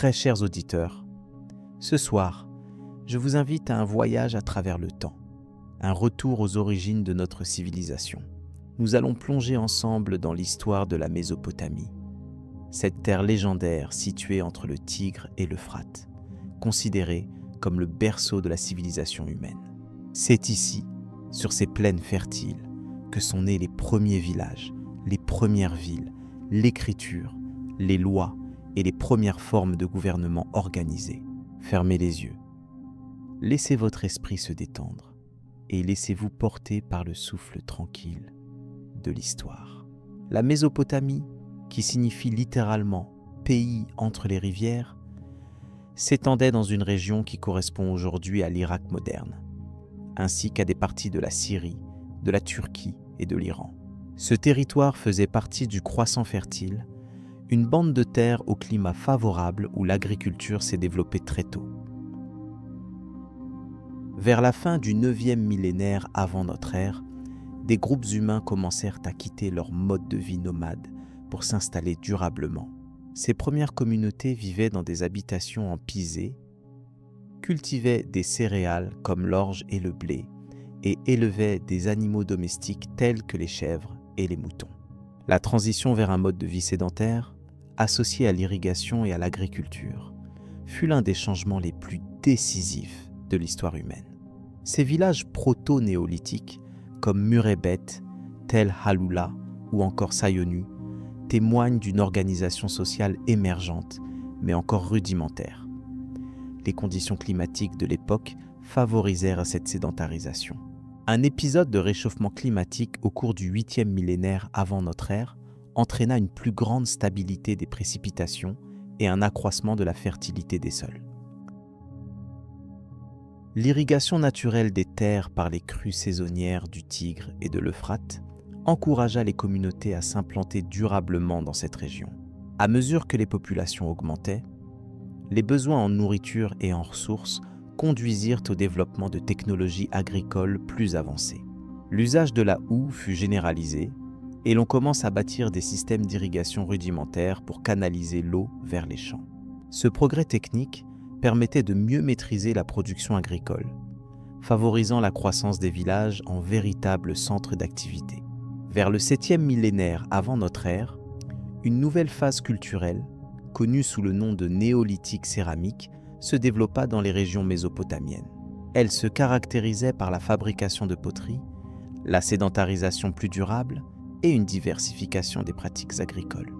Très chers auditeurs, ce soir, je vous invite à un voyage à travers le temps, un retour aux origines de notre civilisation. Nous allons plonger ensemble dans l'histoire de la Mésopotamie, cette terre légendaire située entre le Tigre et l'Euphrate, considérée comme le berceau de la civilisation humaine. C'est ici, sur ces plaines fertiles, que sont nés les premiers villages, les premières villes, l'écriture, les lois et les premières formes de gouvernement organisées. Fermez les yeux. Laissez votre esprit se détendre et laissez-vous porter par le souffle tranquille de l'histoire. La Mésopotamie, qui signifie littéralement « pays entre les rivières », s'étendait dans une région qui correspond aujourd'hui à l'Irak moderne, ainsi qu'à des parties de la Syrie, de la Turquie et de l'Iran. Ce territoire faisait partie du croissant fertile, une bande de terre au climat favorable où l'agriculture s'est développée très tôt. Vers la fin du 9e millénaire avant notre ère, des groupes humains commencèrent à quitter leur mode de vie nomade pour s'installer durablement. Ces premières communautés vivaient dans des habitations en pisé, cultivaient des céréales comme l'orge et le blé et élevaient des animaux domestiques tels que les chèvres et les moutons. La transition vers un mode de vie sédentaire, associé à l'irrigation et à l'agriculture, fut l'un des changements les plus décisifs de l'histoire humaine. Ces villages proto-néolithiques, comme Murebet, Tel Haloula ou encore Sayonu, témoignent d'une organisation sociale émergente, mais encore rudimentaire. Les conditions climatiques de l'époque favorisèrent cette sédentarisation. Un épisode de réchauffement climatique au cours du 8e millénaire avant notre ère entraîna une plus grande stabilité des précipitations et un accroissement de la fertilité des sols. L'irrigation naturelle des terres par les crues saisonnières du Tigre et de l'Euphrate encouragea les communautés à s'implanter durablement dans cette région. À mesure que les populations augmentaient, les besoins en nourriture et en ressources conduisirent au développement de technologies agricoles plus avancées. L'usage de la houe fut généralisé et l'on commence à bâtir des systèmes d'irrigation rudimentaires pour canaliser l'eau vers les champs. Ce progrès technique permettait de mieux maîtriser la production agricole, favorisant la croissance des villages en véritables centres d'activité. Vers le 7e millénaire avant notre ère, une nouvelle phase culturelle, connue sous le nom de néolithique céramique, se développa dans les régions mésopotamiennes. Elle se caractérisait par la fabrication de poteries, la sédentarisation plus durable et une diversification des pratiques agricoles.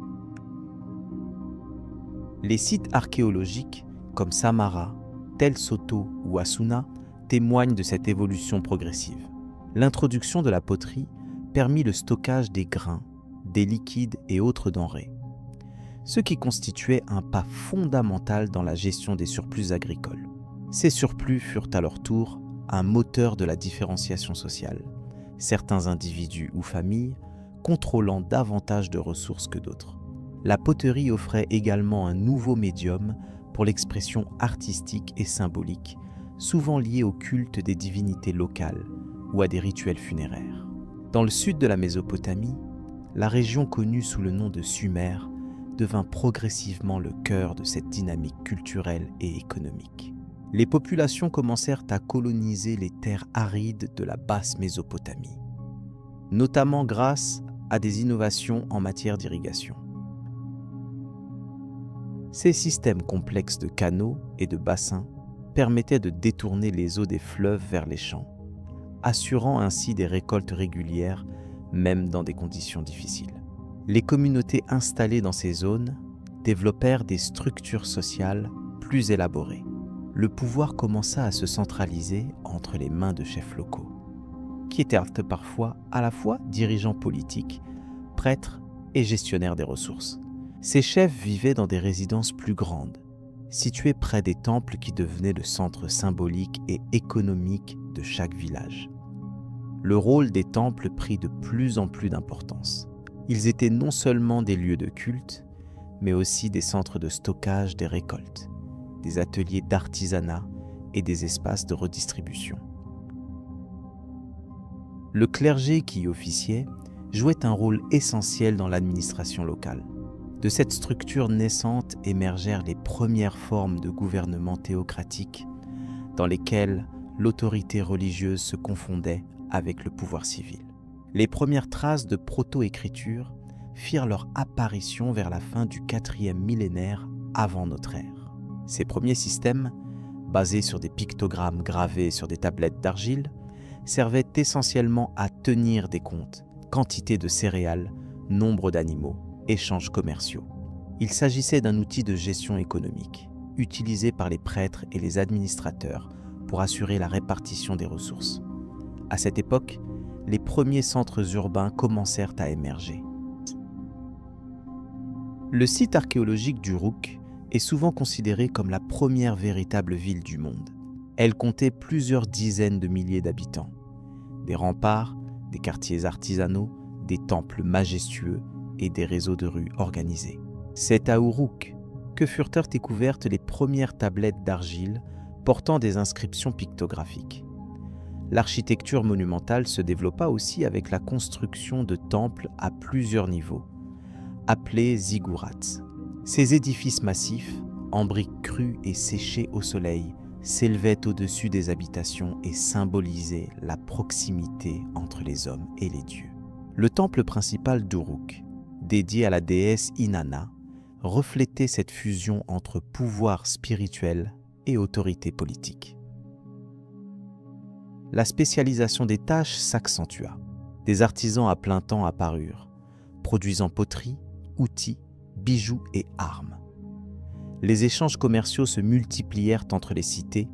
Les sites archéologiques comme Samarra, Tel Soto ou Hassuna témoignent de cette évolution progressive. L'introduction de la poterie permit le stockage des grains, des liquides et autres denrées, ce qui constituait un pas fondamental dans la gestion des surplus agricoles. Ces surplus furent à leur tour un moteur de la différenciation sociale, certains individus ou familles contrôlant davantage de ressources que d'autres. La poterie offrait également un nouveau médium pour l'expression artistique et symbolique, souvent liée au culte des divinités locales ou à des rituels funéraires. Dans le sud de la Mésopotamie, la région connue sous le nom de Sumer devint progressivement le cœur de cette dynamique culturelle et économique. Les populations commencèrent à coloniser les terres arides de la basse Mésopotamie, notamment grâce à des innovations en matière d'irrigation. Ces systèmes complexes de canaux et de bassins permettaient de détourner les eaux des fleuves vers les champs, assurant ainsi des récoltes régulières, même dans des conditions difficiles. Les communautés installées dans ces zones développèrent des structures sociales plus élaborées. Le pouvoir commença à se centraliser entre les mains de chefs locaux, qui étaient parfois à la fois dirigeants politiques, prêtres et gestionnaires des ressources. Ces chefs vivaient dans des résidences plus grandes, situées près des temples qui devenaient le centre symbolique et économique de chaque village. Le rôle des temples prit de plus en plus d'importance. Ils étaient non seulement des lieux de culte, mais aussi des centres de stockage des récoltes, des ateliers d'artisanat et des espaces de redistribution. Le clergé qui y officiait jouait un rôle essentiel dans l'administration locale. De cette structure naissante émergèrent les premières formes de gouvernement théocratique dans lesquelles l'autorité religieuse se confondait avec le pouvoir civil. Les premières traces de proto-écriture firent leur apparition vers la fin du 4e millénaire avant notre ère. Ces premiers systèmes, basés sur des pictogrammes gravés sur des tablettes d'argile, servaient essentiellement à tenir des comptes, quantité de céréales, nombre d'animaux, échanges commerciaux. Il s'agissait d'un outil de gestion économique, utilisé par les prêtres et les administrateurs pour assurer la répartition des ressources. À cette époque, les premiers centres urbains commencèrent à émerger. Le site archéologique d'Uruk est souvent considéré comme la première véritable ville du monde. Elle comptait plusieurs dizaines de milliers d'habitants. Des remparts, des quartiers artisanaux, des temples majestueux et des réseaux de rues organisés. C'est à Uruk que furent découvertes les premières tablettes d'argile portant des inscriptions pictographiques. L'architecture monumentale se développa aussi avec la construction de temples à plusieurs niveaux, appelés ziggourats. Ces édifices massifs, en briques crues et séchées au soleil, s'élevaient au-dessus des habitations et symbolisaient la proximité entre les hommes et les dieux. Le temple principal d'Uruk, dédié à la déesse Inanna, reflétait cette fusion entre pouvoir spirituel et autorité politique. La spécialisation des tâches s'accentua. Des artisans à plein temps apparurent, produisant poterie, outils, bijoux et armes. Les échanges commerciaux se multiplièrent entre les cités,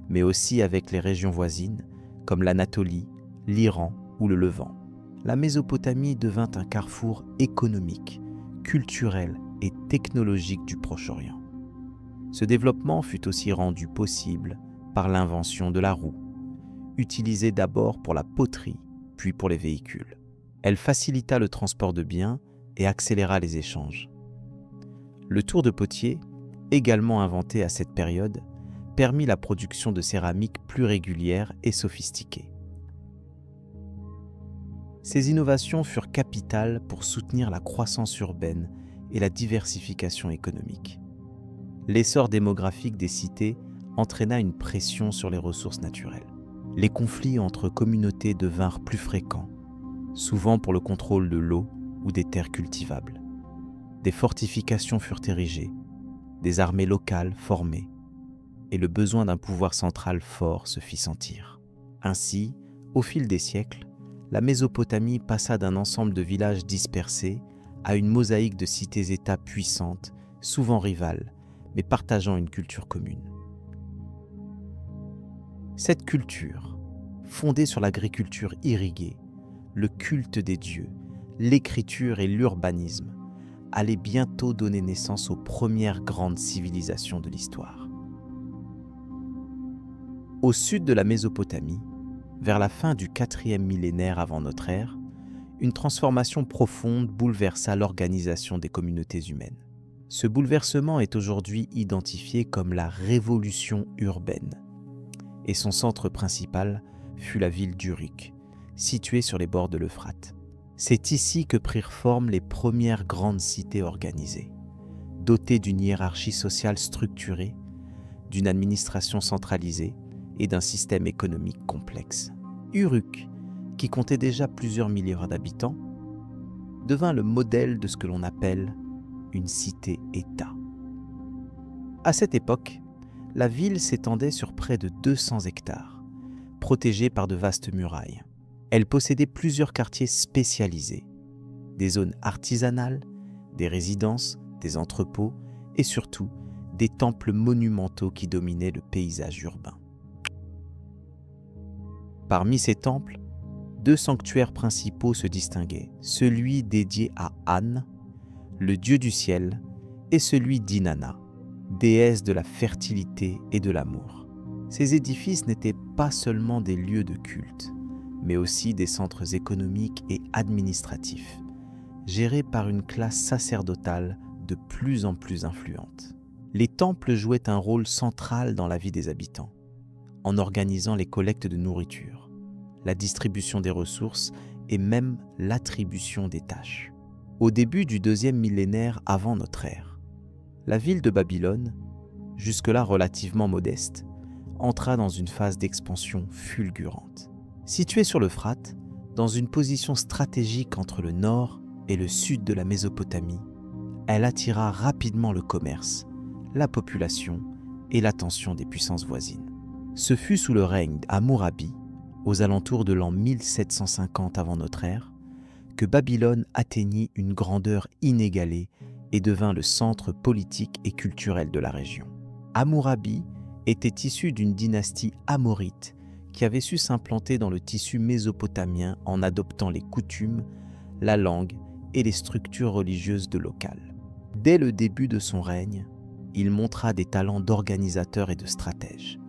mais aussi avec les régions voisines, comme l'Anatolie, l'Iran ou le Levant. La Mésopotamie devint un carrefour économique, culturel et technologique du Proche-Orient. Ce développement fut aussi rendu possible par l'invention de la roue, utilisée d'abord pour la poterie, puis pour les véhicules. Elle facilita le transport de biens et accéléra les échanges. Le tour de potier, également inventé à cette période, permit la production de céramique plus régulière et sophistiquée. Ces innovations furent capitales pour soutenir la croissance urbaine et la diversification économique. L'essor démographique des cités entraîna une pression sur les ressources naturelles. Les conflits entre communautés devinrent plus fréquents, souvent pour le contrôle de l'eau ou des terres cultivables. Des fortifications furent érigées, des armées locales formées, et le besoin d'un pouvoir central fort se fit sentir. Ainsi, au fil des siècles, la Mésopotamie passa d'un ensemble de villages dispersés à une mosaïque de cités-États puissantes, souvent rivales, mais partageant une culture commune. Cette culture, fondée sur l'agriculture irriguée, le culte des dieux, l'écriture et l'urbanisme, allait bientôt donner naissance aux premières grandes civilisations de l'histoire. Au sud de la Mésopotamie, vers la fin du 4e millénaire avant notre ère, une transformation profonde bouleversa l'organisation des communautés humaines. Ce bouleversement est aujourd'hui identifié comme la révolution urbaine, et son centre principal fut la ville d'Uruk, située sur les bords de l'Euphrate. C'est ici que prirent forme les premières grandes cités organisées, dotées d'une hiérarchie sociale structurée, d'une administration centralisée et d'un système économique complexe. Uruk, qui comptait déjà plusieurs milliards d'habitants, devint le modèle de ce que l'on appelle une cité-État. À cette époque, la ville s'étendait sur près de 200 hectares, protégée par de vastes murailles. Elle possédait plusieurs quartiers spécialisés, des zones artisanales, des résidences, des entrepôts et surtout des temples monumentaux qui dominaient le paysage urbain. Parmi ces temples, 2 sanctuaires principaux se distinguaient, celui dédié à An, le dieu du ciel, et celui d'Inanna, déesse de la fertilité et de l'amour. Ces édifices n'étaient pas seulement des lieux de culte, mais aussi des centres économiques et administratifs, gérés par une classe sacerdotale de plus en plus influente. Les temples jouaient un rôle central dans la vie des habitants, en organisant les collectes de nourriture, la distribution des ressources et même l'attribution des tâches. Au début du 2e millénaire avant notre ère, la ville de Babylone, jusque-là relativement modeste, entra dans une phase d'expansion fulgurante. Située sur l'Euphrate, dans une position stratégique entre le nord et le sud de la Mésopotamie, elle attira rapidement le commerce, la population et l'attention des puissances voisines. Ce fut sous le règne d'Hammurabi, aux alentours de l'an 1750 avant notre ère, que Babylone atteignit une grandeur inégalée et devint le centre politique et culturel de la région. Hammurabi était issu d'une dynastie amorite qui avait su s'implanter dans le tissu mésopotamien en adoptant les coutumes, la langue et les structures religieuses de local. Dès le début de son règne, il montra des talents d'organisateur et de stratège.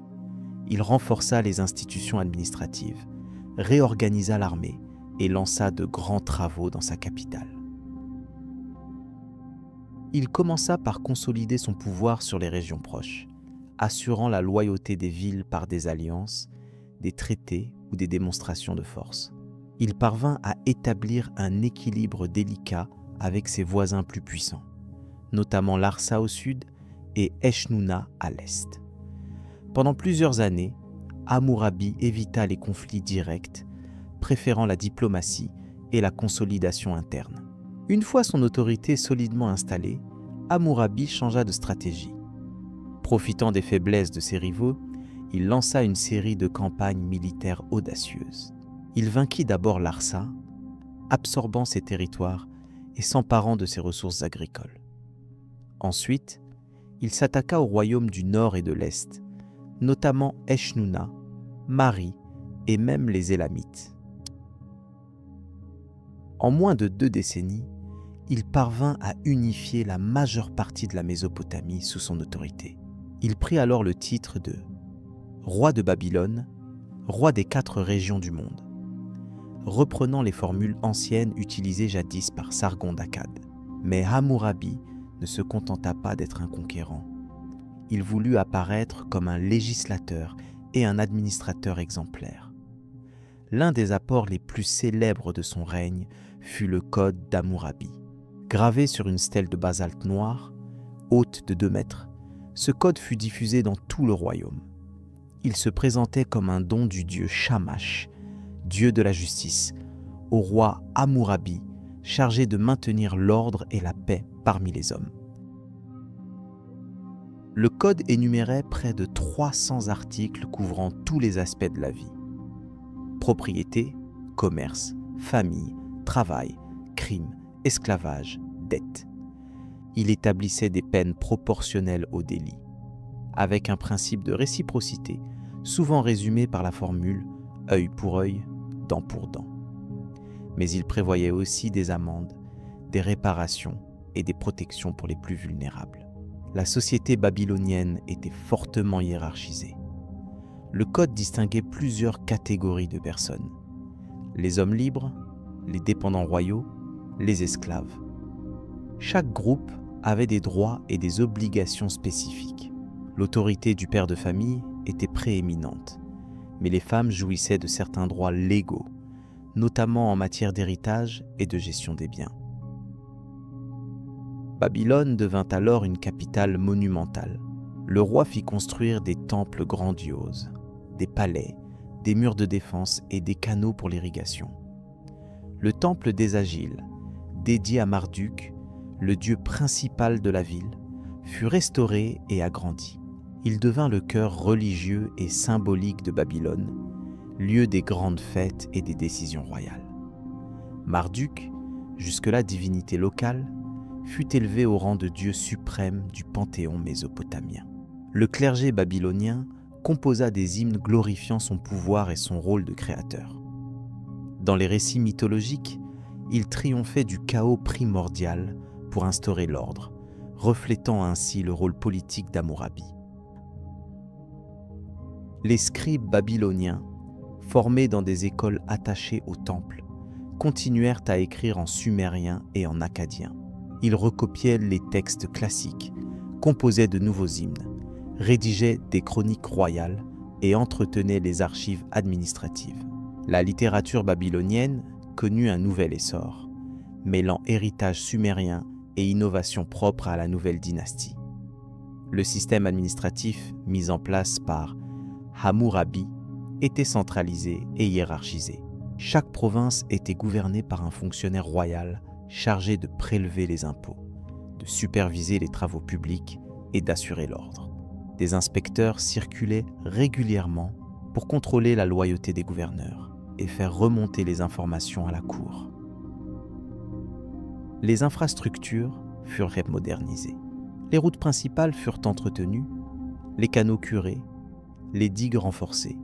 Il renforça les institutions administratives, réorganisa l'armée et lança de grands travaux dans sa capitale. Il commença par consolider son pouvoir sur les régions proches, assurant la loyauté des villes par des alliances, des traités ou des démonstrations de force. Il parvint à établir un équilibre délicat avec ses voisins plus puissants, notamment Larsa au sud et Eshnouna à l'est. Pendant plusieurs années, Hammurabi évita les conflits directs, préférant la diplomatie et la consolidation interne. Une fois son autorité solidement installée, Hammurabi changea de stratégie. Profitant des faiblesses de ses rivaux, il lança une série de campagnes militaires audacieuses. Il vainquit d'abord Larsa, absorbant ses territoires et s'emparant de ses ressources agricoles. Ensuite, il s'attaqua aux royaumes du nord et de l'est, notamment Eshnouna, Mari et même les Élamites. En moins de 2 décennies, il parvint à unifier la majeure partie de la Mésopotamie sous son autorité. Il prit alors le titre de roi de Babylone, roi des 4 régions du monde, reprenant les formules anciennes utilisées jadis par Sargon d'Akkad. Mais Hammurabi ne se contenta pas d'être un conquérant. Il voulut apparaître comme un législateur et un administrateur exemplaire. L'un des apports les plus célèbres de son règne fut le Code d'Hammurabi. Gravé sur une stèle de basalte noire, haute de 2 mètres, ce code fut diffusé dans tout le royaume. Il se présentait comme un don du dieu Shamash, dieu de la justice, au roi Hammurabi, chargé de maintenir l'ordre et la paix parmi les hommes. Le code énumérait près de 300 articles couvrant tous les aspects de la vie. Propriété, commerce, famille, travail, crime, esclavage, dette. Il établissait des peines proportionnelles aux délits, avec un principe de réciprocité, souvent résumé par la formule « œil pour œil, dent pour dent ». Mais il prévoyait aussi des amendes, des réparations et des protections pour les plus vulnérables. La société babylonienne était fortement hiérarchisée. Le code distinguait plusieurs catégories de personnes. Les hommes libres, les dépendants royaux, les esclaves. Chaque groupe avait des droits et des obligations spécifiques. L'autorité du père de famille était prééminente, mais les femmes jouissaient de certains droits légaux, notamment en matière d'héritage et de gestion des biens. Babylone devint alors une capitale monumentale. Le roi fit construire des temples grandioses, des palais, des murs de défense et des canaux pour l'irrigation. Le temple des Agiles, dédié à Marduk, le dieu principal de la ville, fut restauré et agrandi. Il devint le cœur religieux et symbolique de Babylone, lieu des grandes fêtes et des décisions royales. Marduk, jusque-là divinité locale, fut élevé au rang de dieu suprême du panthéon mésopotamien. Le clergé babylonien composa des hymnes glorifiant son pouvoir et son rôle de créateur. Dans les récits mythologiques, il triomphait du chaos primordial pour instaurer l'ordre, reflétant ainsi le rôle politique d'Hammurabi. Les scribes babyloniens, formés dans des écoles attachées au temple, continuèrent à écrire en sumérien et en akkadien. Ils recopiaient les textes classiques, composaient de nouveaux hymnes, rédigeaient des chroniques royales et entretenaient les archives administratives. La littérature babylonienne connut un nouvel essor, mêlant héritage sumérien et innovation propre à la nouvelle dynastie. Le système administratif mis en place par Hammurabi était centralisé et hiérarchisé. Chaque province était gouvernée par un fonctionnaire royal chargé de prélever les impôts, de superviser les travaux publics et d'assurer l'ordre. Des inspecteurs circulaient régulièrement pour contrôler la loyauté des gouverneurs et faire remonter les informations à la cour. Les infrastructures furent modernisées. Les routes principales furent entretenues, les canaux curés, les digues renforcées.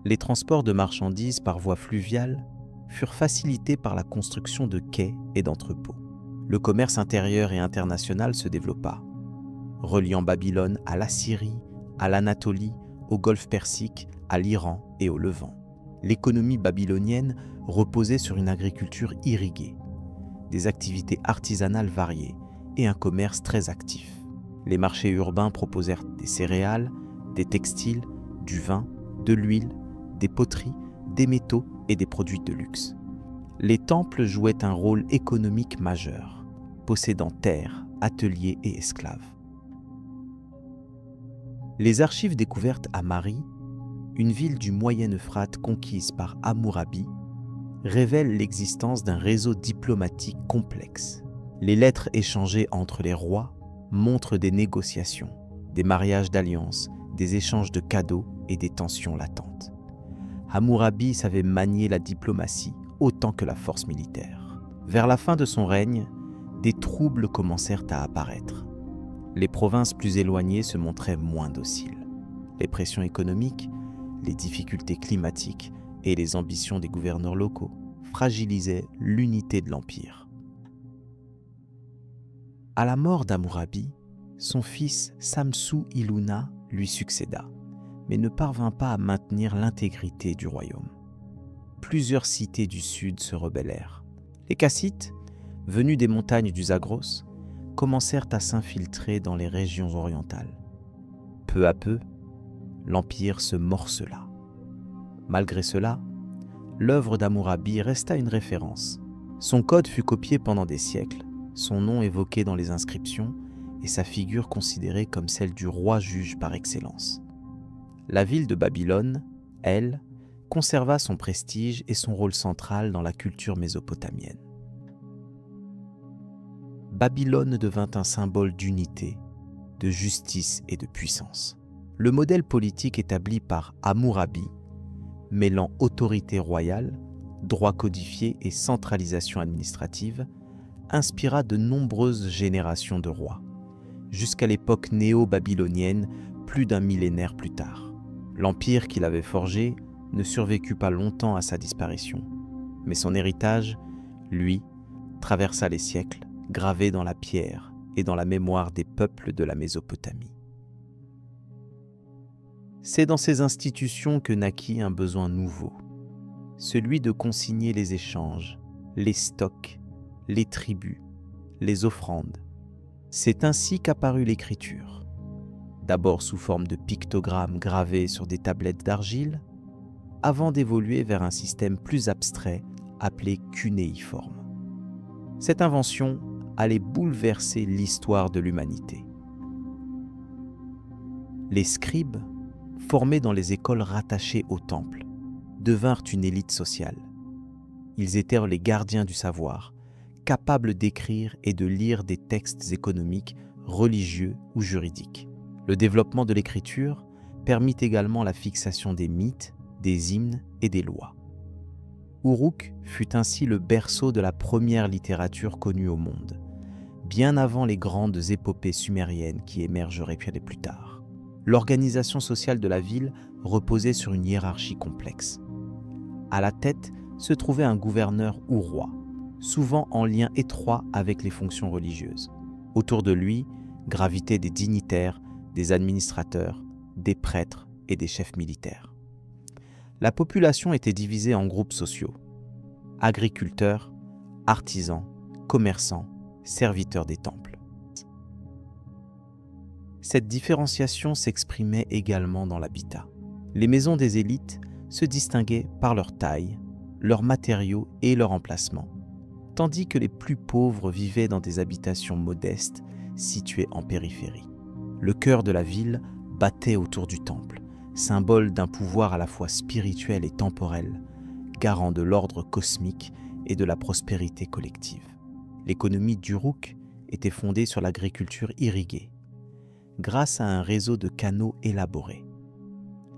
Les transports de marchandises par voie fluviale furent facilités par la construction de quais et d'entrepôts. Le commerce intérieur et international se développa, reliant Babylone à l'Assyrie, à l'Anatolie, au Golfe Persique, à l'Iran et au Levant. L'économie babylonienne reposait sur une agriculture irriguée, des activités artisanales variées et un commerce très actif. Les marchés urbains proposèrent des céréales, des textiles, du vin, de l'huile, des poteries, des métaux et des produits de luxe. Les temples jouaient un rôle économique majeur, possédant terres, ateliers et esclaves. Les archives découvertes à Mari, une ville du Moyen-Euphrate conquise par Hammurabi, révèlent l'existence d'un réseau diplomatique complexe. Les lettres échangées entre les rois montrent des négociations, des mariages d'alliances, des échanges de cadeaux et des tensions latentes. Hammurabi savait manier la diplomatie autant que la force militaire. Vers la fin de son règne, des troubles commencèrent à apparaître. Les provinces plus éloignées se montraient moins dociles. Les pressions économiques, les difficultés climatiques et les ambitions des gouverneurs locaux fragilisaient l'unité de l'Empire. À la mort d'Hammurabi, son fils Samsu-Iluna lui succéda, mais ne parvint pas à maintenir l'intégrité du royaume. Plusieurs cités du sud se rebellèrent. Les Kassites, venus des montagnes du Zagros, commencèrent à s'infiltrer dans les régions orientales. Peu à peu, l'empire se morcela. Malgré cela, l'œuvre d'Hammurabi resta une référence. Son code fut copié pendant des siècles, son nom évoqué dans les inscriptions et sa figure considérée comme celle du roi juge par excellence. La ville de Babylone, elle, conserva son prestige et son rôle central dans la culture mésopotamienne. Babylone devint un symbole d'unité, de justice et de puissance. Le modèle politique établi par Hammurabi, mêlant autorité royale, droit codifié et centralisation administrative, inspira de nombreuses générations de rois, jusqu'à l'époque néo-babylonienne plus d'un millénaire plus tard. L'empire qu'il avait forgé ne survécut pas longtemps à sa disparition, mais son héritage, lui, traversa les siècles, gravé dans la pierre et dans la mémoire des peuples de la Mésopotamie. C'est dans ces institutions que naquit un besoin nouveau, celui de consigner les échanges, les stocks, les tributs, les offrandes. C'est ainsi qu'apparut l'écriture, d'abord sous forme de pictogrammes gravés sur des tablettes d'argile, avant d'évoluer vers un système plus abstrait appelé cunéiforme. Cette invention allait bouleverser l'histoire de l'humanité. Les scribes, formés dans les écoles rattachées au temple, devinrent une élite sociale. Ils étaient les gardiens du savoir, capables d'écrire et de lire des textes économiques, religieux ou juridiques. Le développement de l'écriture permit également la fixation des mythes, des hymnes et des lois. Uruk fut ainsi le berceau de la première littérature connue au monde, bien avant les grandes épopées sumériennes qui émergeraient plus tard. L'organisation sociale de la ville reposait sur une hiérarchie complexe. À la tête se trouvait un gouverneur ou roi, souvent en lien étroit avec les fonctions religieuses. Autour de lui gravitaient des dignitaires, des administrateurs, des prêtres et des chefs militaires. La population était divisée en groupes sociaux: agriculteurs, artisans, commerçants, serviteurs des temples. Cette différenciation s'exprimait également dans l'habitat. Les maisons des élites se distinguaient par leur taille, leurs matériaux et leur emplacement. tandis que les plus pauvres vivaient dans des habitations modestes situées en périphérie. Le cœur de la ville battait autour du temple, symbole d'un pouvoir à la fois spirituel et temporel, garant de l'ordre cosmique et de la prospérité collective. L'économie d'Uruk était fondée sur l'agriculture irriguée, grâce à un réseau de canaux élaborés.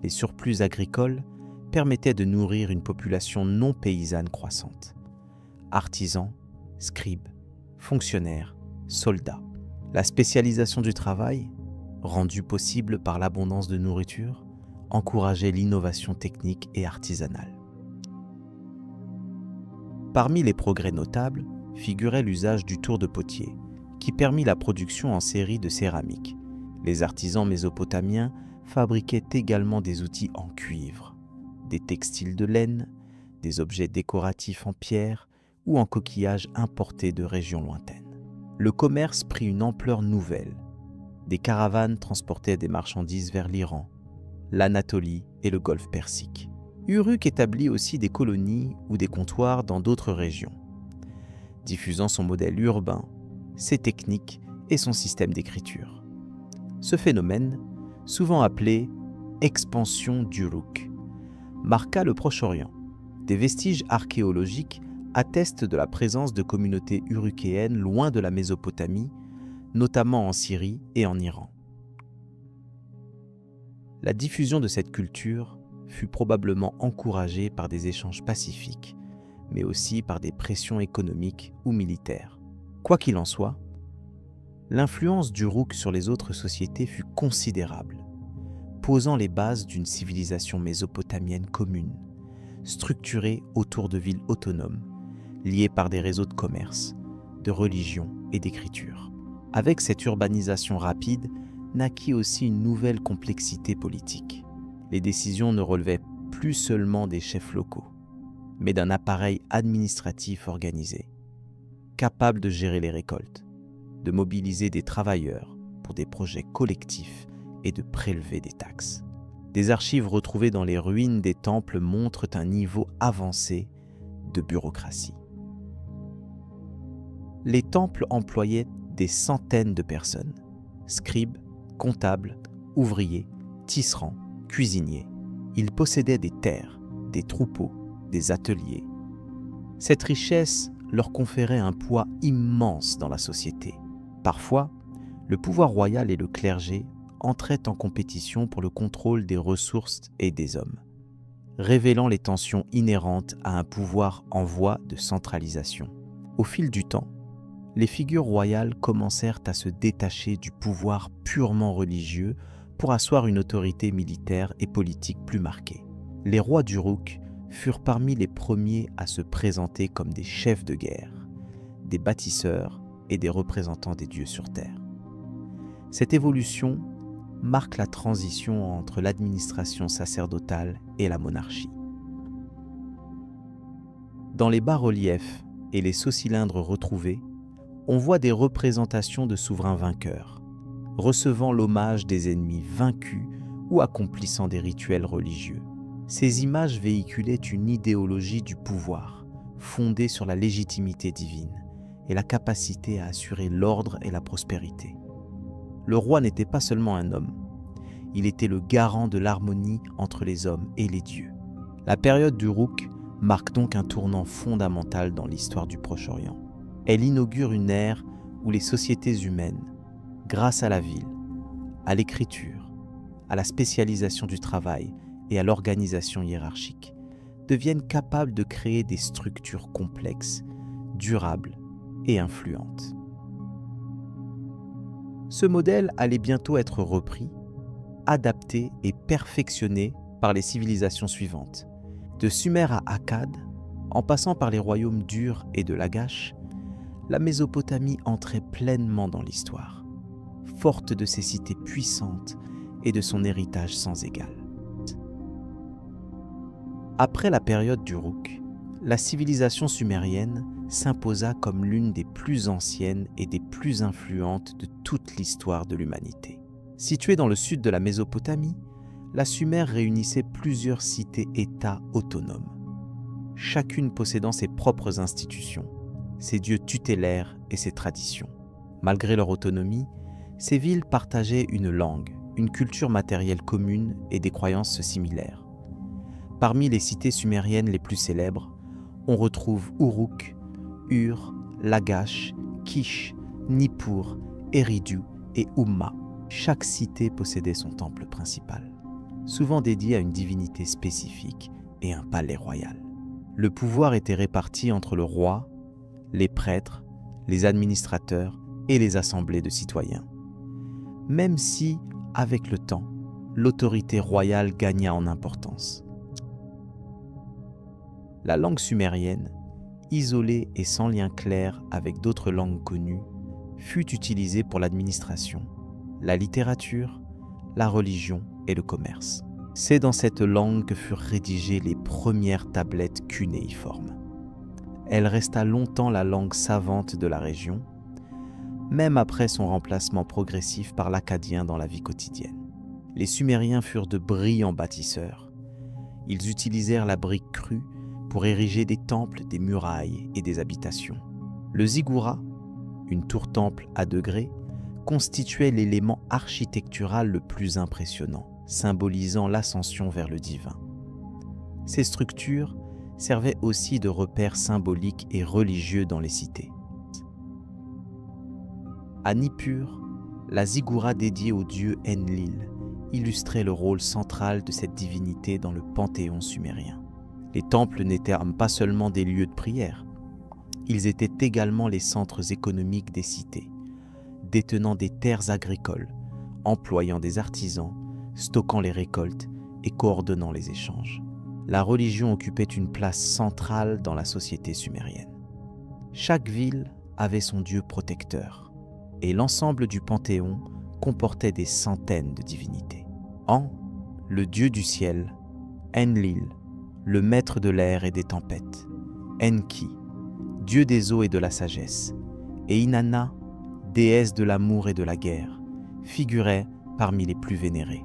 Les surplus agricoles permettaient de nourrir une population non paysanne croissante. Artisans, scribes, fonctionnaires, soldats. La spécialisation du travail, rendue possible par l'abondance de nourriture, encourageait l'innovation technique et artisanale. Parmi les progrès notables figurait l'usage du tour de potier, qui permit la production en série de céramique. Les artisans mésopotamiens fabriquaient également des outils en cuivre, des textiles de laine, des objets décoratifs en pierre ou en coquillages importés de régions lointaines. Le commerce prit une ampleur nouvelle. Des caravanes transportaient des marchandises vers l'Iran, l'Anatolie et le golfe Persique. Uruk établit aussi des colonies ou des comptoirs dans d'autres régions, diffusant son modèle urbain, ses techniques et son système d'écriture. Ce phénomène, souvent appelé « expansion d'Uruk », marqua le Proche-Orient. Des vestiges archéologiques attestent de la présence de communautés urukéennes loin de la Mésopotamie, notamment en Syrie et en Iran. La diffusion de cette culture fut probablement encouragée par des échanges pacifiques, mais aussi par des pressions économiques ou militaires. Quoi qu'il en soit, l'influence d'Uruk sur les autres sociétés fut considérable, posant les bases d'une civilisation mésopotamienne commune, structurée autour de villes autonomes, liées par des réseaux de commerce, de religion et d'écriture. Avec cette urbanisation rapide, naquit aussi une nouvelle complexité politique. Les décisions ne relevaient plus seulement des chefs locaux, mais d'un appareil administratif organisé, capable de gérer les récoltes, de mobiliser des travailleurs pour des projets collectifs et de prélever des taxes. Des archives retrouvées dans les ruines des temples montrent un niveau avancé de bureaucratie. Les temples employaient des centaines de personnes, scribes, comptables, ouvriers, tisserands, cuisiniers. Ils possédaient des terres, des troupeaux, des ateliers. Cette richesse leur conférait un poids immense dans la société. Parfois, le pouvoir royal et le clergé entraient en compétition pour le contrôle des ressources et des hommes, révélant les tensions inhérentes à un pouvoir en voie de centralisation. Au fil du temps, les figures royales commencèrent à se détacher du pouvoir purement religieux pour asseoir une autorité militaire et politique plus marquée. Les rois d'Uruk furent parmi les premiers à se présenter comme des chefs de guerre, des bâtisseurs et des représentants des dieux sur terre. Cette évolution marque la transition entre l'administration sacerdotale et la monarchie. Dans les bas-reliefs et les sceaux-cylindres retrouvés, on voit des représentations de souverains vainqueurs, recevant l'hommage des ennemis vaincus ou accomplissant des rituels religieux. Ces images véhiculaient une idéologie du pouvoir, fondée sur la légitimité divine et la capacité à assurer l'ordre et la prospérité. Le roi n'était pas seulement un homme, il était le garant de l'harmonie entre les hommes et les dieux. La période d'Uruk marque donc un tournant fondamental dans l'histoire du Proche-Orient. Elle inaugure une ère où les sociétés humaines, grâce à la ville, à l'écriture, à la spécialisation du travail et à l'organisation hiérarchique, deviennent capables de créer des structures complexes, durables et influentes. Ce modèle allait bientôt être repris, adapté et perfectionné par les civilisations suivantes. De Sumer à Akkad, en passant par les royaumes d'Ur et de Lagash, la Mésopotamie entrait pleinement dans l'histoire, forte de ses cités puissantes et de son héritage sans égal. Après la période d'Uruk, la civilisation sumérienne s'imposa comme l'une des plus anciennes et des plus influentes de toute l'histoire de l'humanité. Située dans le sud de la Mésopotamie, la Sumer réunissait plusieurs cités-États autonomes, chacune possédant ses propres institutions, ses dieux tutélaires et ses traditions. Malgré leur autonomie, ces villes partageaient une langue, une culture matérielle commune et des croyances similaires. Parmi les cités sumériennes les plus célèbres, on retrouve Uruk, Ur, Lagash, Kish, Nippur, Eridu et Umma. Chaque cité possédait son temple principal, souvent dédié à une divinité spécifique et un palais royal. Le pouvoir était réparti entre le roi, les prêtres, les administrateurs et les assemblées de citoyens. Même si, avec le temps, l'autorité royale gagna en importance. La langue sumérienne, isolée et sans lien clair avec d'autres langues connues, fut utilisée pour l'administration, la littérature, la religion et le commerce. C'est dans cette langue que furent rédigées les premières tablettes cunéiformes. Elle resta longtemps la langue savante de la région, même après son remplacement progressif par l'akkadien dans la vie quotidienne. Les Sumériens furent de brillants bâtisseurs. Ils utilisèrent la brique crue pour ériger des temples, des murailles et des habitations. Le ziggoura, une tour-temple à degrés, constituait l'élément architectural le plus impressionnant, symbolisant l'ascension vers le divin. Ces structures servaient aussi de repères symboliques et religieux dans les cités. À Nippur, la ziggoura dédiée au dieu Enlil illustrait le rôle central de cette divinité dans le panthéon sumérien. Les temples n'étaient pas seulement des lieux de prière, ils étaient également les centres économiques des cités, détenant des terres agricoles, employant des artisans, stockant les récoltes et coordonnant les échanges. La religion occupait une place centrale dans la société sumérienne. Chaque ville avait son dieu protecteur, et l'ensemble du panthéon comportait des centaines de divinités. An, le dieu du ciel, Enlil, le maître de l'air et des tempêtes, Enki, dieu des eaux et de la sagesse, et Inanna, déesse de l'amour et de la guerre, figuraient parmi les plus vénérés.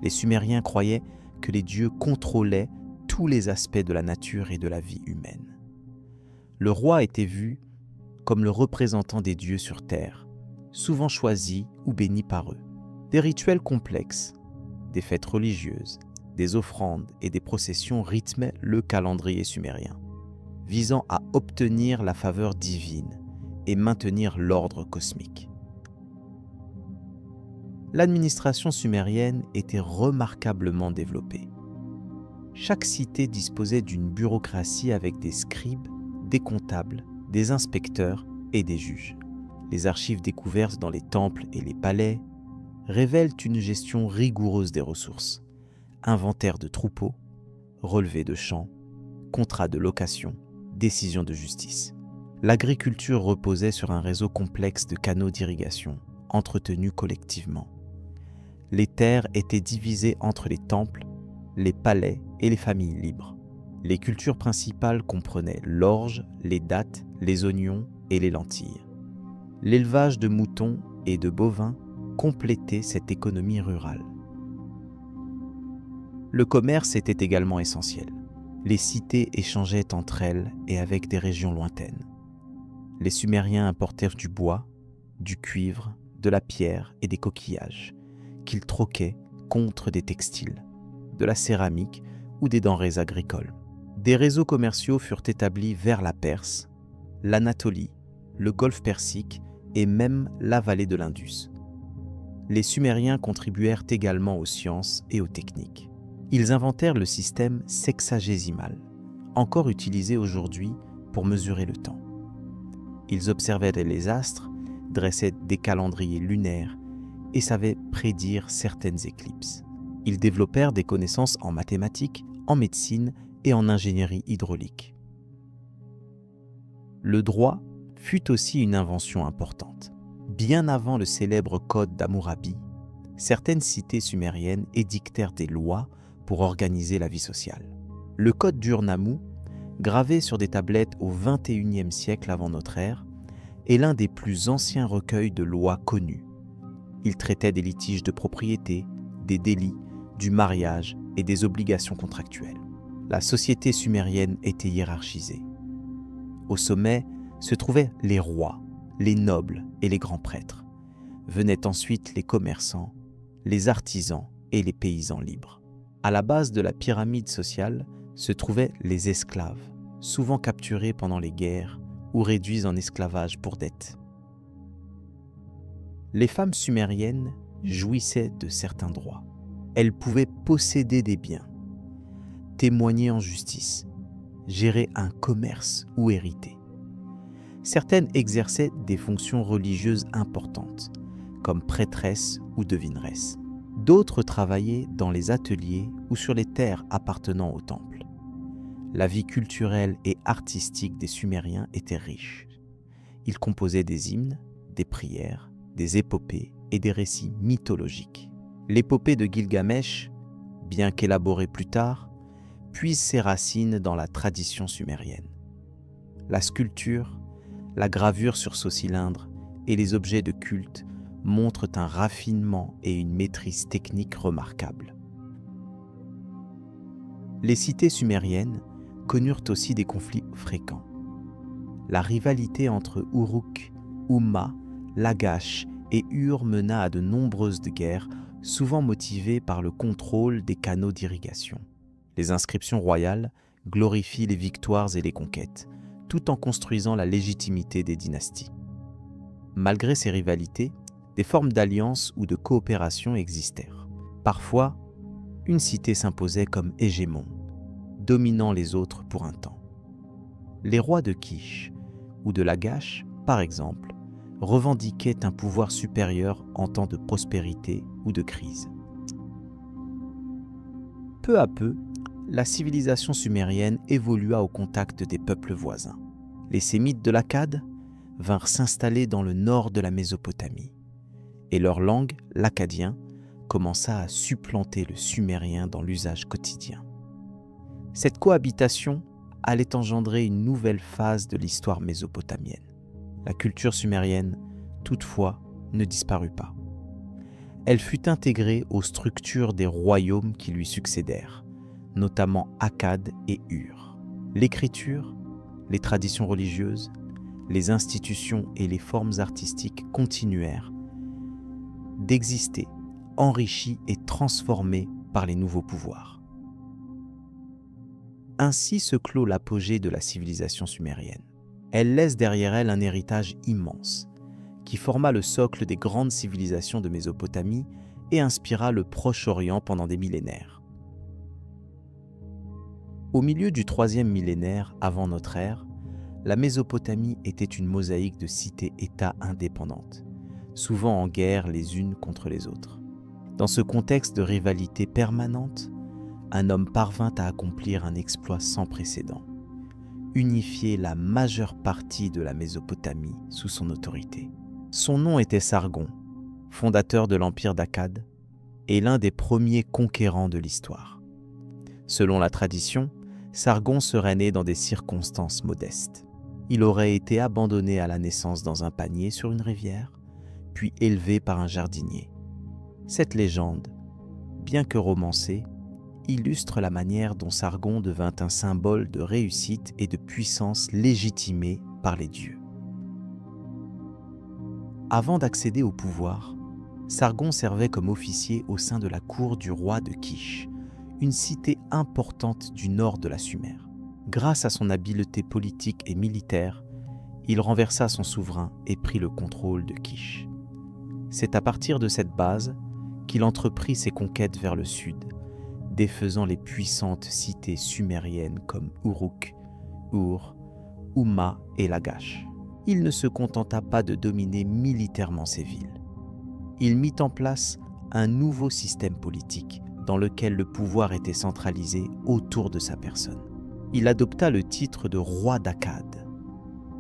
Les Sumériens croyaient que les dieux contrôlaient tous les aspects de la nature et de la vie humaine. Le roi était vu comme le représentant des dieux sur terre, souvent choisi ou béni par eux. Des rituels complexes, des fêtes religieuses, des offrandes et des processions rythmaient le calendrier sumérien, visant à obtenir la faveur divine et maintenir l'ordre cosmique. L'administration sumérienne était remarquablement développée. Chaque cité disposait d'une bureaucratie avec des scribes, des comptables, des inspecteurs et des juges. Les archives découvertes dans les temples et les palais révèlent une gestion rigoureuse des ressources. Inventaire de troupeaux, relevés de champs, contrats de location, décisions de justice. L'agriculture reposait sur un réseau complexe de canaux d'irrigation, entretenus collectivement. Les terres étaient divisées entre les temples, les palais et les familles libres. Les cultures principales comprenaient l'orge, les dattes, les oignons et les lentilles. L'élevage de moutons et de bovins complétait cette économie rurale. Le commerce était également essentiel. Les cités échangeaient entre elles et avec des régions lointaines. Les Sumériens importèrent du bois, du cuivre, de la pierre et des coquillages, qu'ils troquaient contre des textiles, de la céramique ou des denrées agricoles. Des réseaux commerciaux furent établis vers la Perse, l'Anatolie, le golfe Persique et même la vallée de l'Indus. Les Sumériens contribuèrent également aux sciences et aux techniques. Ils inventèrent le système sexagésimal, encore utilisé aujourd'hui pour mesurer le temps. Ils observaient les astres, dressaient des calendriers lunaires et savaient prédire certaines éclipses. Ils développèrent des connaissances en mathématiques, en médecine et en ingénierie hydraulique. Le droit fut aussi une invention importante. Bien avant le célèbre code d'Hammurabi, certaines cités sumériennes édictèrent des lois pour organiser la vie sociale. Le code d'Ur-Nammu, gravé sur des tablettes au XXIe siècle avant notre ère, est l'un des plus anciens recueils de lois connus. Il traitait des litiges de propriété, des délits, du mariage et des obligations contractuelles. La société sumérienne était hiérarchisée. Au sommet, se trouvaient les rois, les nobles et les grands prêtres. Venaient ensuite les commerçants, les artisans et les paysans libres. À la base de la pyramide sociale se trouvaient les esclaves, souvent capturés pendant les guerres ou réduits en esclavage pour dette. Les femmes sumériennes jouissaient de certains droits. Elles pouvaient posséder des biens, témoigner en justice, gérer un commerce ou hériter. Certaines exerçaient des fonctions religieuses importantes, comme prêtresses ou devineresses. D'autres travaillaient dans les ateliers ou sur les terres appartenant au temple. La vie culturelle et artistique des Sumériens était riche. Ils composaient des hymnes, des prières, des épopées et des récits mythologiques. L'épopée de Gilgamesh, bien qu'élaborée plus tard, puise ses racines dans la tradition sumérienne. La sculpture, la gravure sur saut-cylindre et les objets de culte montrent un raffinement et une maîtrise technique remarquables. Les cités sumériennes connurent aussi des conflits fréquents. La rivalité entre Uruk, Umma, Lagash et Ur mena à de nombreuses guerres, souvent motivées par le contrôle des canaux d'irrigation. Les inscriptions royales glorifient les victoires et les conquêtes, tout en construisant la légitimité des dynasties. Malgré ces rivalités, des formes d'alliance ou de coopération existèrent. Parfois, une cité s'imposait comme hégémon, dominant les autres pour un temps. Les rois de Kish ou de Lagash, par exemple, revendiquaient un pouvoir supérieur en temps de prospérité ou de crise. Peu à peu, la civilisation sumérienne évolua au contact des peuples voisins. Les Sémites de l'Akkad vinrent s'installer dans le nord de la Mésopotamie, et leur langue, l'akkadien, commença à supplanter le sumérien dans l'usage quotidien. Cette cohabitation allait engendrer une nouvelle phase de l'histoire mésopotamienne. La culture sumérienne, toutefois, ne disparut pas. Elle fut intégrée aux structures des royaumes qui lui succédèrent, notamment Akkad et Ur. L'écriture, les traditions religieuses, les institutions et les formes artistiques continuèrent d'exister, enrichies et transformées par les nouveaux pouvoirs. Ainsi se clôt l'apogée de la civilisation sumérienne. Elle laisse derrière elle un héritage immense, qui forma le socle des grandes civilisations de Mésopotamie et inspira le Proche-Orient pendant des millénaires. Au milieu du 3e millénaire avant notre ère, la Mésopotamie était une mosaïque de cités-États indépendantes, souvent en guerre les unes contre les autres. Dans ce contexte de rivalité permanente, un homme parvint à accomplir un exploit sans précédent: unifier la majeure partie de la Mésopotamie sous son autorité. Son nom était Sargon, fondateur de l'empire d'Akkad et l'un des premiers conquérants de l'histoire. Selon la tradition, Sargon serait né dans des circonstances modestes. Il aurait été abandonné à la naissance dans un panier sur une rivière, puis élevé par un jardinier. Cette légende, bien que romancée, illustre la manière dont Sargon devint un symbole de réussite et de puissance légitimée par les dieux. Avant d'accéder au pouvoir, Sargon servait comme officier au sein de la cour du roi de Kish, une cité importante du nord de la Sumer. Grâce à son habileté politique et militaire, il renversa son souverain et prit le contrôle de Kish. C'est à partir de cette base qu'il entreprit ses conquêtes vers le sud, défaisant les puissantes cités sumériennes comme Uruk, Ur, Umma et Lagash. Il ne se contenta pas de dominer militairement ces villes. Il mit en place un nouveau système politique dans lequel le pouvoir était centralisé autour de sa personne. Il adopta le titre de roi d'Akkad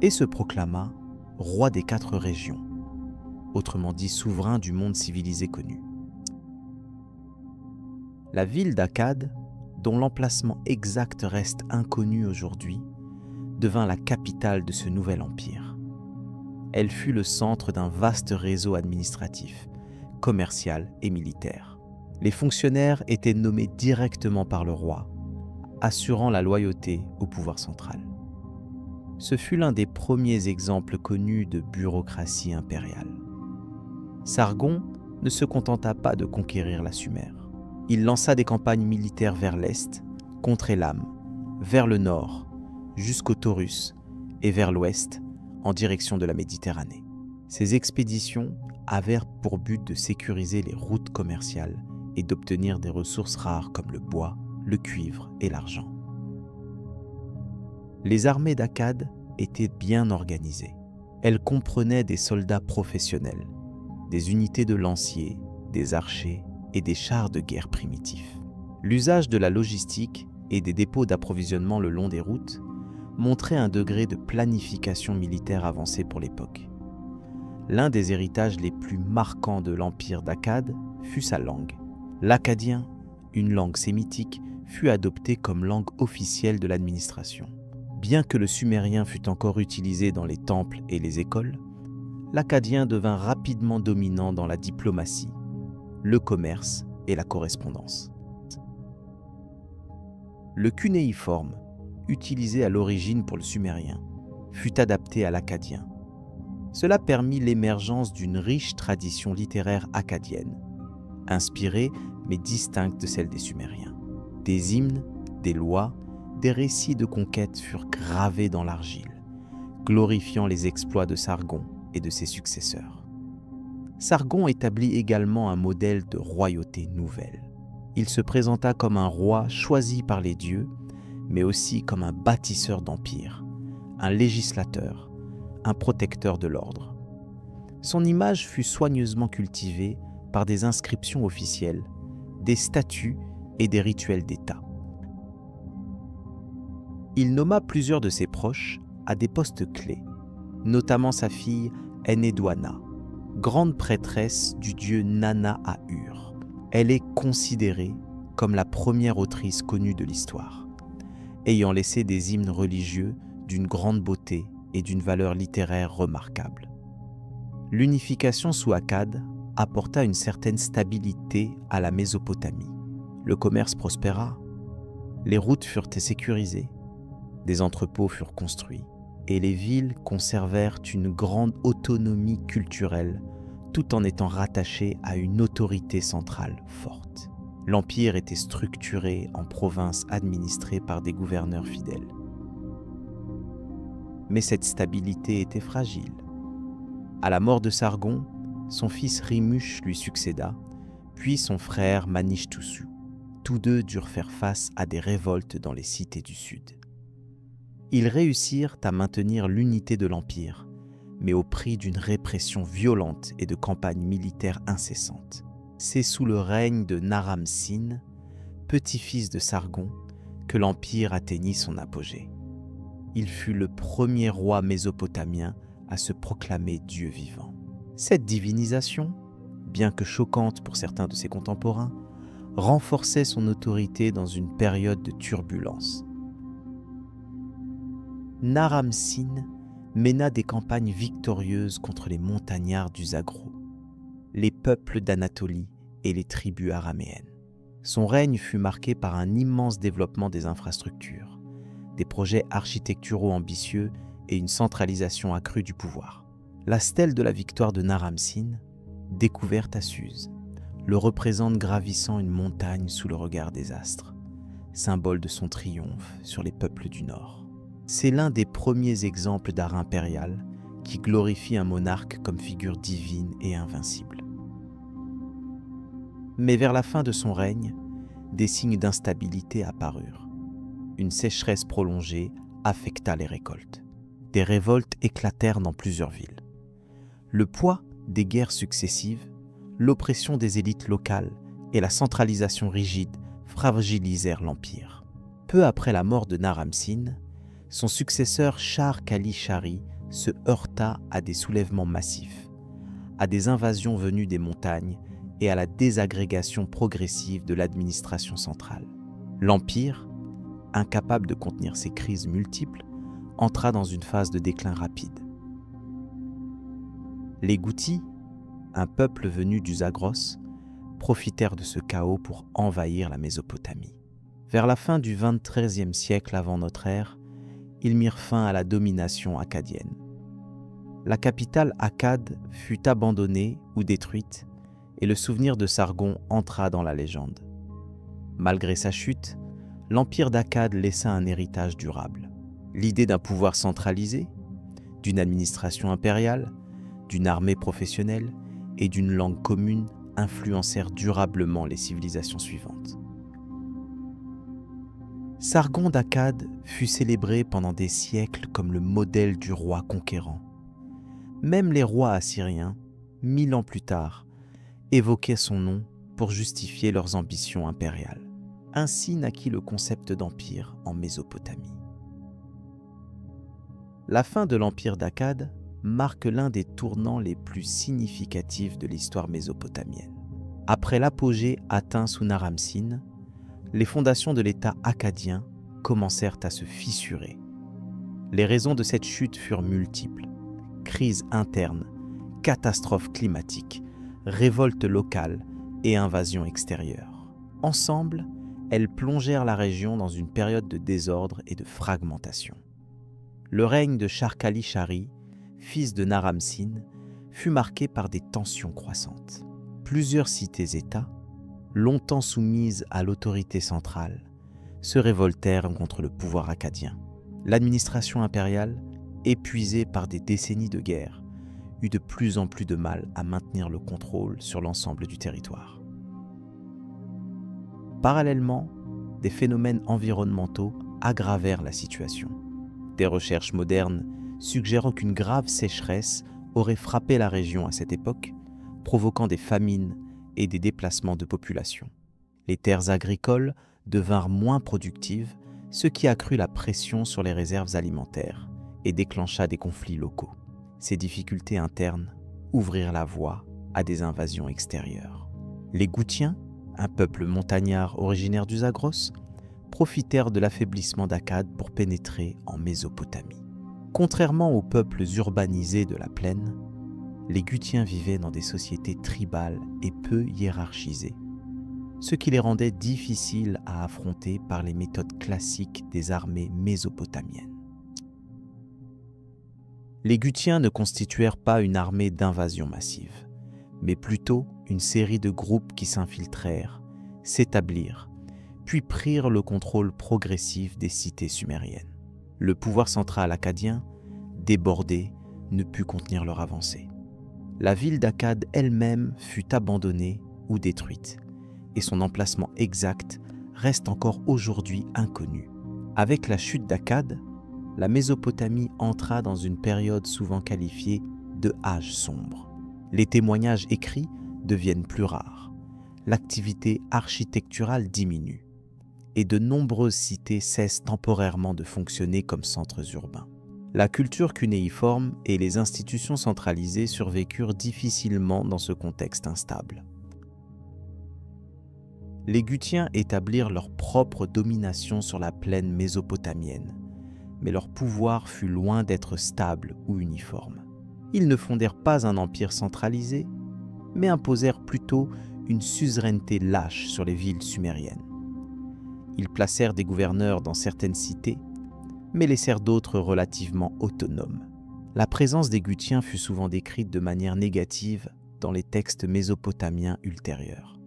et se proclama roi des 4 régions, autrement dit souverain du monde civilisé connu. La ville d'Akkad, dont l'emplacement exact reste inconnu aujourd'hui, devint la capitale de ce nouvel empire. Elle fut le centre d'un vaste réseau administratif, commercial et militaire. Les fonctionnaires étaient nommés directement par le roi, assurant la loyauté au pouvoir central. Ce fut l'un des premiers exemples connus de bureaucratie impériale. Sargon ne se contenta pas de conquérir la Sumer. Il lança des campagnes militaires vers l'est, contre Élam, vers le nord, jusqu'au Taurus, et vers l'ouest, en direction de la Méditerranée. Ces expéditions avaient pour but de sécuriser les routes commerciales et d'obtenir des ressources rares comme le bois, le cuivre et l'argent. Les armées d'Akkad étaient bien organisées. Elles comprenaient des soldats professionnels, des unités de lanciers, des archers et des chars de guerre primitifs. L'usage de la logistique et des dépôts d'approvisionnement le long des routes montrait un degré de planification militaire avancé pour l'époque. L'un des héritages les plus marquants de l'empire d'Akkad fut sa langue. L'akkadien, une langue sémitique, fut adopté comme langue officielle de l'administration. Bien que le sumérien fût encore utilisé dans les temples et les écoles, l'akkadien devint rapidement dominant dans la diplomatie, le commerce et la correspondance. Le cunéiforme, utilisé à l'origine pour le sumérien, fut adapté à l'akkadien. Cela permit l'émergence d'une riche tradition littéraire akkadienne, inspirée mais distincte de celle des Sumériens. Des hymnes, des lois, des récits de conquête furent gravés dans l'argile, glorifiant les exploits de Sargon et de ses successeurs. Sargon établit également un modèle de royauté nouvelle. Il se présenta comme un roi choisi par les dieux, mais aussi comme un bâtisseur d'empire, un législateur, un protecteur de l'ordre. Son image fut soigneusement cultivée par des inscriptions officielles, des statuts et des rituels d'État. Il nomma plusieurs de ses proches à des postes clés, notamment sa fille Enheduanna, grande prêtresse du dieu Nana à Ur. Elle est considérée comme la première autrice connue de l'histoire, ayant laissé des hymnes religieux d'une grande beauté et d'une valeur littéraire remarquable. L'unification sous Akkad apporta une certaine stabilité à la Mésopotamie. Le commerce prospéra, les routes furent sécurisées, des entrepôts furent construits et les villes conservèrent une grande autonomie culturelle tout en étant rattachées à une autorité centrale forte. L'empire était structuré en provinces administrées par des gouverneurs fidèles. Mais cette stabilité était fragile. À la mort de Sargon, son fils Rimush lui succéda, puis son frère Manishtusu. Tous deux durent faire face à des révoltes dans les cités du sud. Ils réussirent à maintenir l'unité de l'empire, mais au prix d'une répression violente et de campagnes militaires incessantes. C'est sous le règne de Naram-Sin, petit-fils de Sargon, que l'empire atteignit son apogée. Il fut le premier roi mésopotamien à se proclamer Dieu vivant. Cette divinisation, bien que choquante pour certains de ses contemporains, renforçait son autorité dans une période de turbulence. Naram-Sin mena des campagnes victorieuses contre les montagnards du Zagros, les peuples d'Anatolie et les tribus araméennes. Son règne fut marqué par un immense développement des infrastructures, des projets architecturaux ambitieux et une centralisation accrue du pouvoir. La stèle de la victoire de Naram-Sin, découverte à Suse, le représente gravissant une montagne sous le regard des astres, symbole de son triomphe sur les peuples du Nord. C'est l'un des premiers exemples d'art impérial qui glorifie un monarque comme figure divine et invincible. Mais vers la fin de son règne, des signes d'instabilité apparurent. Une sécheresse prolongée affecta les récoltes. Des révoltes éclatèrent dans plusieurs villes. Le poids des guerres successives, l'oppression des élites locales et la centralisation rigide fragilisèrent l'empire. Peu après la mort de Naram-Sin, son successeur Shar-Kali-Shari se heurta à des soulèvements massifs, à des invasions venues des montagnes et à la désagrégation progressive de l'administration centrale. L'empire, incapable de contenir ces crises multiples, entra dans une phase de déclin rapide. Les Goutis, un peuple venu du Zagros, profitèrent de ce chaos pour envahir la Mésopotamie. Vers la fin du XXIIIe siècle avant notre ère, ils mirent fin à la domination akkadienne. La capitale akkade fut abandonnée ou détruite et le souvenir de Sargon entra dans la légende. Malgré sa chute, l'empire d'Akkad laissa un héritage durable. L'idée d'un pouvoir centralisé, d'une administration impériale, d'une armée professionnelle et d'une langue commune influencèrent durablement les civilisations suivantes. Sargon d'Akkad fut célébré pendant des siècles comme le modèle du roi conquérant. Même les rois assyriens, 1000 ans plus tard, évoquaient son nom pour justifier leurs ambitions impériales. Ainsi naquit le concept d'empire en Mésopotamie. La fin de l'empire d'Akkad marque l'un des tournants les plus significatifs de l'histoire mésopotamienne. Après l'apogée atteint sous Naram-Sin, les fondations de l'État akkadien commencèrent à se fissurer. Les raisons de cette chute furent multiples. Crise interne, catastrophes climatiques, révoltes locales et invasions extérieures. Ensemble, elles plongèrent la région dans une période de désordre et de fragmentation. Le règne de Sharkali-Shari, fils de Naram-Sin, fut marqué par des tensions croissantes. Plusieurs cités-États, longtemps soumises à l'autorité centrale, se révoltèrent contre le pouvoir akkadien. L'administration impériale, épuisée par des décennies de guerre, eut de plus en plus de mal à maintenir le contrôle sur l'ensemble du territoire. Parallèlement, des phénomènes environnementaux aggravèrent la situation. Des recherches modernes suggérant qu'une grave sécheresse aurait frappé la région à cette époque, provoquant des famines et des déplacements de population. Les terres agricoles devinrent moins productives, ce qui accrut la pression sur les réserves alimentaires et déclencha des conflits locaux. Ces difficultés internes ouvrirent la voie à des invasions extérieures. Les Goutiens, un peuple montagnard originaire du Zagros, profitèrent de l'affaiblissement d'Akkad pour pénétrer en Mésopotamie. Contrairement aux peuples urbanisés de la plaine, les Goutiens vivaient dans des sociétés tribales et peu hiérarchisées, ce qui les rendait difficiles à affronter par les méthodes classiques des armées mésopotamiennes. Les Goutiens ne constituèrent pas une armée d'invasion massive, mais plutôt une série de groupes qui s'infiltrèrent, s'établirent, puis prirent le contrôle progressif des cités sumériennes. Le pouvoir central akkadien, débordé, ne put contenir leur avancée. La ville d'Akkad elle-même fut abandonnée ou détruite, et son emplacement exact reste encore aujourd'hui inconnu. Avec la chute d'Akkad, la Mésopotamie entra dans une période souvent qualifiée de âge sombre. Les témoignages écrits deviennent plus rares, l'activité architecturale diminue, et de nombreuses cités cessent temporairement de fonctionner comme centres urbains. La culture cunéiforme et les institutions centralisées survécurent difficilement dans ce contexte instable. Les Goutiens établirent leur propre domination sur la plaine mésopotamienne, mais leur pouvoir fut loin d'être stable ou uniforme. Ils ne fondèrent pas un empire centralisé, mais imposèrent plutôt une suzeraineté lâche sur les villes sumériennes. Ils placèrent des gouverneurs dans certaines cités, mais laissèrent d'autres relativement autonomes. La présence des Goutiens fut souvent décrite de manière négative dans les textes mésopotamiens ultérieurs.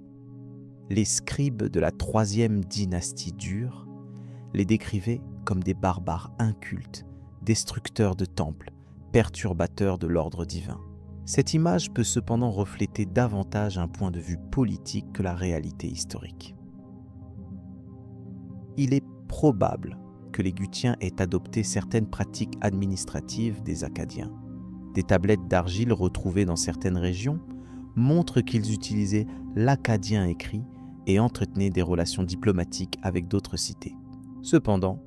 Les scribes de la 3e dynastie d'Ur les décrivaient comme des barbares incultes, destructeurs de temples, perturbateurs de l'ordre divin. Cette image peut cependant refléter davantage un point de vue politique que la réalité historique. Il est probable que les Goutiens aient adopté certaines pratiques administratives des Akkadiens. Des tablettes d'argile retrouvées dans certaines régions montrent qu'ils utilisaient l'akkadien écrit et entretenaient des relations diplomatiques avec d'autres cités. Cependant,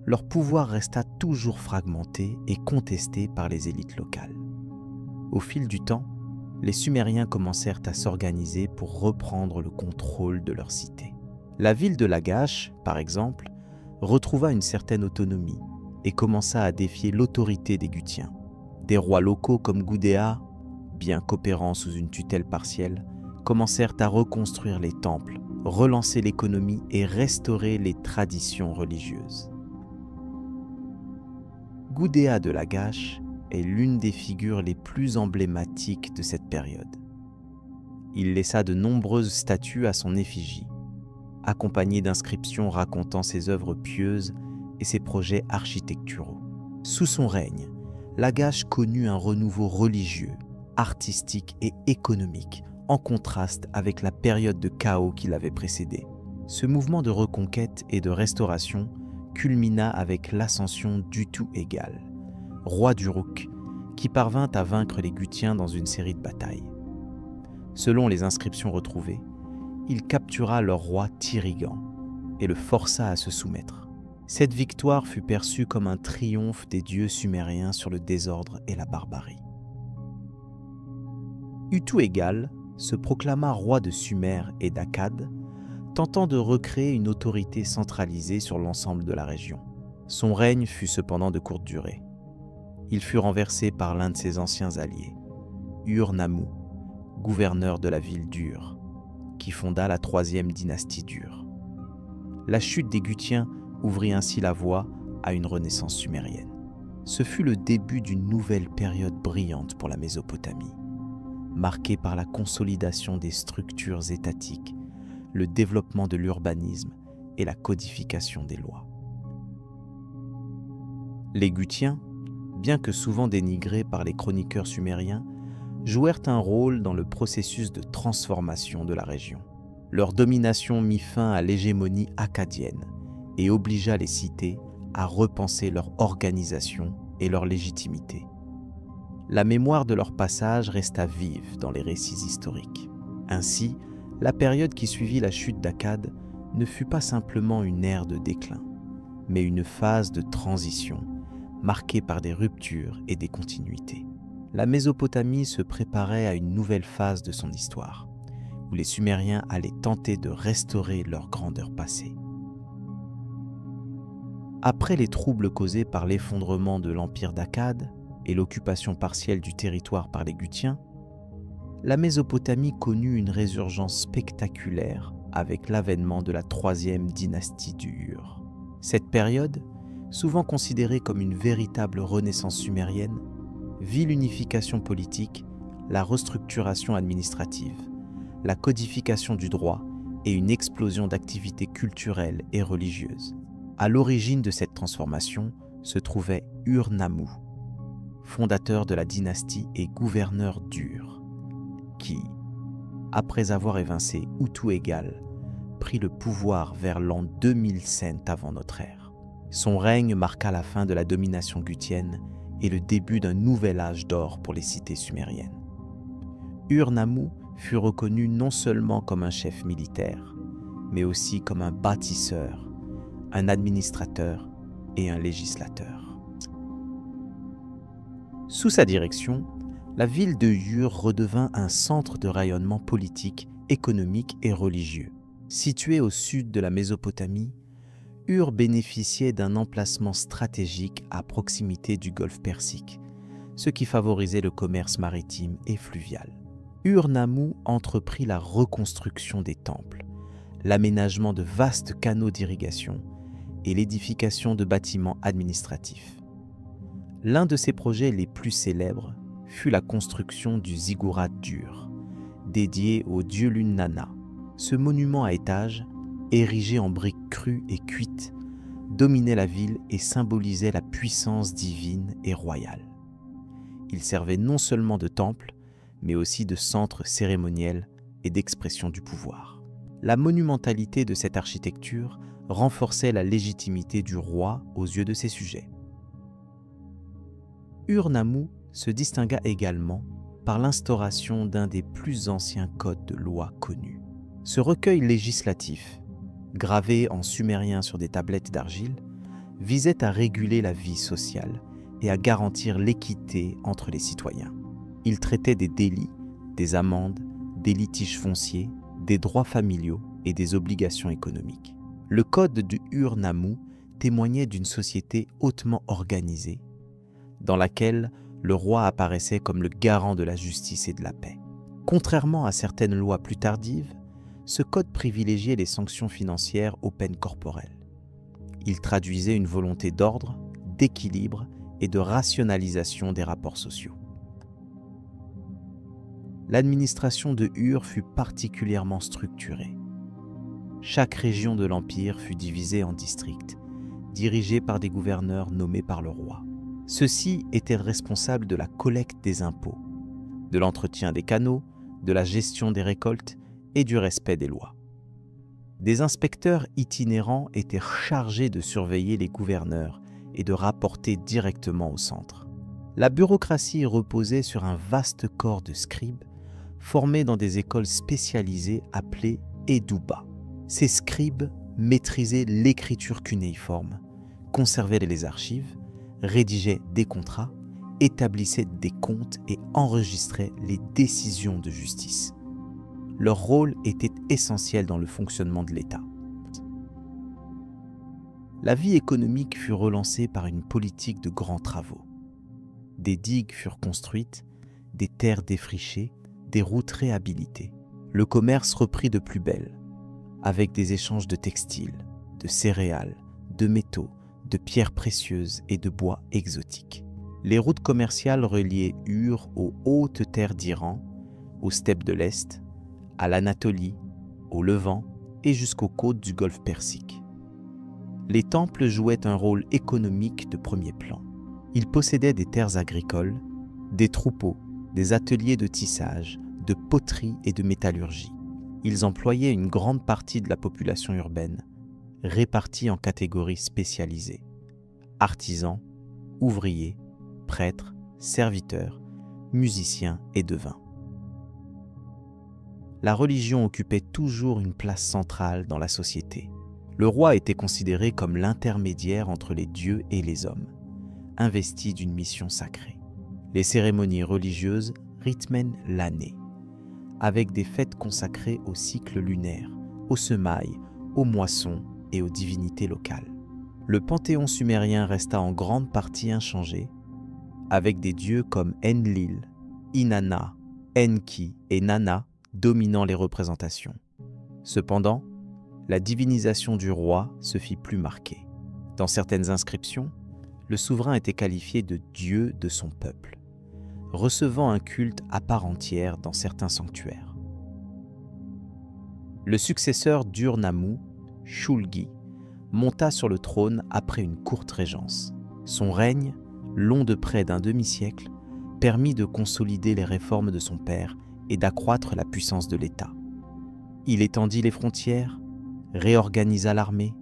leur pouvoir resta toujours fragmenté et contesté par les élites locales. Au fil du temps, les Sumériens commencèrent à s'organiser pour reprendre le contrôle de leur cité. La ville de Lagash, par exemple, retrouva une certaine autonomie et commença à défier l'autorité des Goutiens. Des rois locaux comme Gudea, bien qu'opérant sous une tutelle partielle, commencèrent à reconstruire les temples, relancer l'économie et restaurer les traditions religieuses. Gudea de Lagash est l'une des figures les plus emblématiques de cette période. Il laissa de nombreuses statues à son effigie, accompagnées d'inscriptions racontant ses œuvres pieuses et ses projets architecturaux. Sous son règne, Lagash connut un renouveau religieux, artistique et économique, en contraste avec la période de chaos qui l'avait précédé. Ce mouvement de reconquête et de restauration culmina avec l'ascension d'Utu-Egal, roi d'Uruk, qui parvint à vaincre les Gutiens dans une série de batailles. Selon les inscriptions retrouvées, il captura leur roi Tirigan et le força à se soumettre. Cette victoire fut perçue comme un triomphe des dieux sumériens sur le désordre et la barbarie. Utu-Egal se proclama roi de Sumer et d'Akkad, tentant de recréer une autorité centralisée sur l'ensemble de la région. Son règne fut cependant de courte durée. Il fut renversé par l'un de ses anciens alliés, Ur-Nammu, gouverneur de la ville d'Ur, qui fonda la troisième dynastie d'Ur. La chute des Gutiens ouvrit ainsi la voie à une renaissance sumérienne. Ce fut le début d'une nouvelle période brillante pour la Mésopotamie, marquée par la consolidation des structures étatiques, le développement de l'urbanisme et la codification des lois. Les Gutiens, bien que souvent dénigrés par les chroniqueurs sumériens, jouèrent un rôle dans le processus de transformation de la région. Leur domination mit fin à l'hégémonie akkadienne et obligea les cités à repenser leur organisation et leur légitimité. La mémoire de leur passage resta vive dans les récits historiques. Ainsi, la période qui suivit la chute d'Akkad ne fut pas simplement une ère de déclin, mais une phase de transition marquée par des ruptures et des continuités. La Mésopotamie se préparait à une nouvelle phase de son histoire, où les Sumériens allaient tenter de restaurer leur grandeur passée. Après les troubles causés par l'effondrement de l'empire d'Akkad et l'occupation partielle du territoire par les Gutiens, la Mésopotamie connut une résurgence spectaculaire avec l'avènement de la troisième dynastie d'Ur. Cette période, souvent considérée comme une véritable renaissance sumérienne, vit l'unification politique, la restructuration administrative, la codification du droit et une explosion d'activités culturelles et religieuses. À l'origine de cette transformation se trouvait Ur-Nammu, fondateur de la dynastie et gouverneur d'Ur, qui, après avoir évincé Utu-Egal, prit le pouvoir vers l'an 2000 avant notre ère. Son règne marqua la fin de la domination gutienne et le début d'un nouvel âge d'or pour les cités sumériennes. Ur-Nammu fut reconnu non seulement comme un chef militaire, mais aussi comme un bâtisseur, un administrateur et un législateur. Sous sa direction, la ville de Ur redevint un centre de rayonnement politique, économique et religieux. Située au sud de la Mésopotamie, Ur bénéficiait d'un emplacement stratégique à proximité du golfe Persique, ce qui favorisait le commerce maritime et fluvial. Ur-Nammu entreprit la reconstruction des temples, l'aménagement de vastes canaux d'irrigation et l'édification de bâtiments administratifs. L'un de ses projets les plus célèbres fut la construction du ziggurat d'Ur, dédié au dieu lune Nana. Ce monument à étages, érigé en briques crues et cuites, dominait la ville et symbolisait la puissance divine et royale. Il servait non seulement de temple, mais aussi de centre cérémoniel et d'expression du pouvoir. La monumentalité de cette architecture renforçait la légitimité du roi aux yeux de ses sujets. Ur-Nammu se distingua également par l'instauration d'un des plus anciens codes de loi connus. Ce recueil législatif, gravé en sumérien sur des tablettes d'argile, visait à réguler la vie sociale et à garantir l'équité entre les citoyens. Il traitait des délits, des amendes, des litiges fonciers, des droits familiaux et des obligations économiques. Le code du Ur-Nammu témoignait d'une société hautement organisée, dans laquelle le roi apparaissait comme le garant de la justice et de la paix. Contrairement à certaines lois plus tardives, ce code privilégiait les sanctions financières aux peines corporelles. Il traduisait une volonté d'ordre, d'équilibre et de rationalisation des rapports sociaux. L'administration de Ur fut particulièrement structurée. Chaque région de l'Empire fut divisée en districts, dirigés par des gouverneurs nommés par le roi. Ceux-ci étaient responsables de la collecte des impôts, de l'entretien des canaux, de la gestion des récoltes et du respect des lois. Des inspecteurs itinérants étaient chargés de surveiller les gouverneurs et de rapporter directement au centre. La bureaucratie reposait sur un vaste corps de scribes formés dans des écoles spécialisées appelées Eduba. Ces scribes maîtrisaient l'écriture cunéiforme, conservaient les archives, rédigeaient des contrats, établissaient des comptes et enregistraient les décisions de justice. Leur rôle était essentiel dans le fonctionnement de l'État. La vie économique fut relancée par une politique de grands travaux. Des digues furent construites, des terres défrichées, des routes réhabilitées. Le commerce reprit de plus belle, avec des échanges de textiles, de céréales, de métaux, de pierres précieuses et de bois exotiques. Les routes commerciales reliaient Ur aux hautes terres d'Iran, aux steppes de l'Est, à l'Anatolie, au Levant et jusqu'aux côtes du golfe Persique. Les temples jouaient un rôle économique de premier plan. Ils possédaient des terres agricoles, des troupeaux, des ateliers de tissage, de poterie et de métallurgie. Ils employaient une grande partie de la population urbaine, répartie en catégories spécialisées: artisans, ouvriers, prêtres, serviteurs, musiciens et devins. La religion occupait toujours une place centrale dans la société. Le roi était considéré comme l'intermédiaire entre les dieux et les hommes, investi d'une mission sacrée. Les cérémonies religieuses rythmaient l'année, avec des fêtes consacrées au cycle lunaire, aux semailles, aux moissons et aux divinités locales. Le panthéon sumérien resta en grande partie inchangé, avec des dieux comme Enlil, Inanna, Enki et Nana dominant les représentations. Cependant, la divinisation du roi se fit plus marquée. Dans certaines inscriptions, le souverain était qualifié de dieu de son peuple, recevant un culte à part entière dans certains sanctuaires. Le successeur d'Ur-Nammu, Shulgi, monta sur le trône après une courte régence. Son règne, long de près d'un demi-siècle, permit de consolider les réformes de son père et d'accroître la puissance de l'État. Il étendit les frontières, réorganisa l'armée,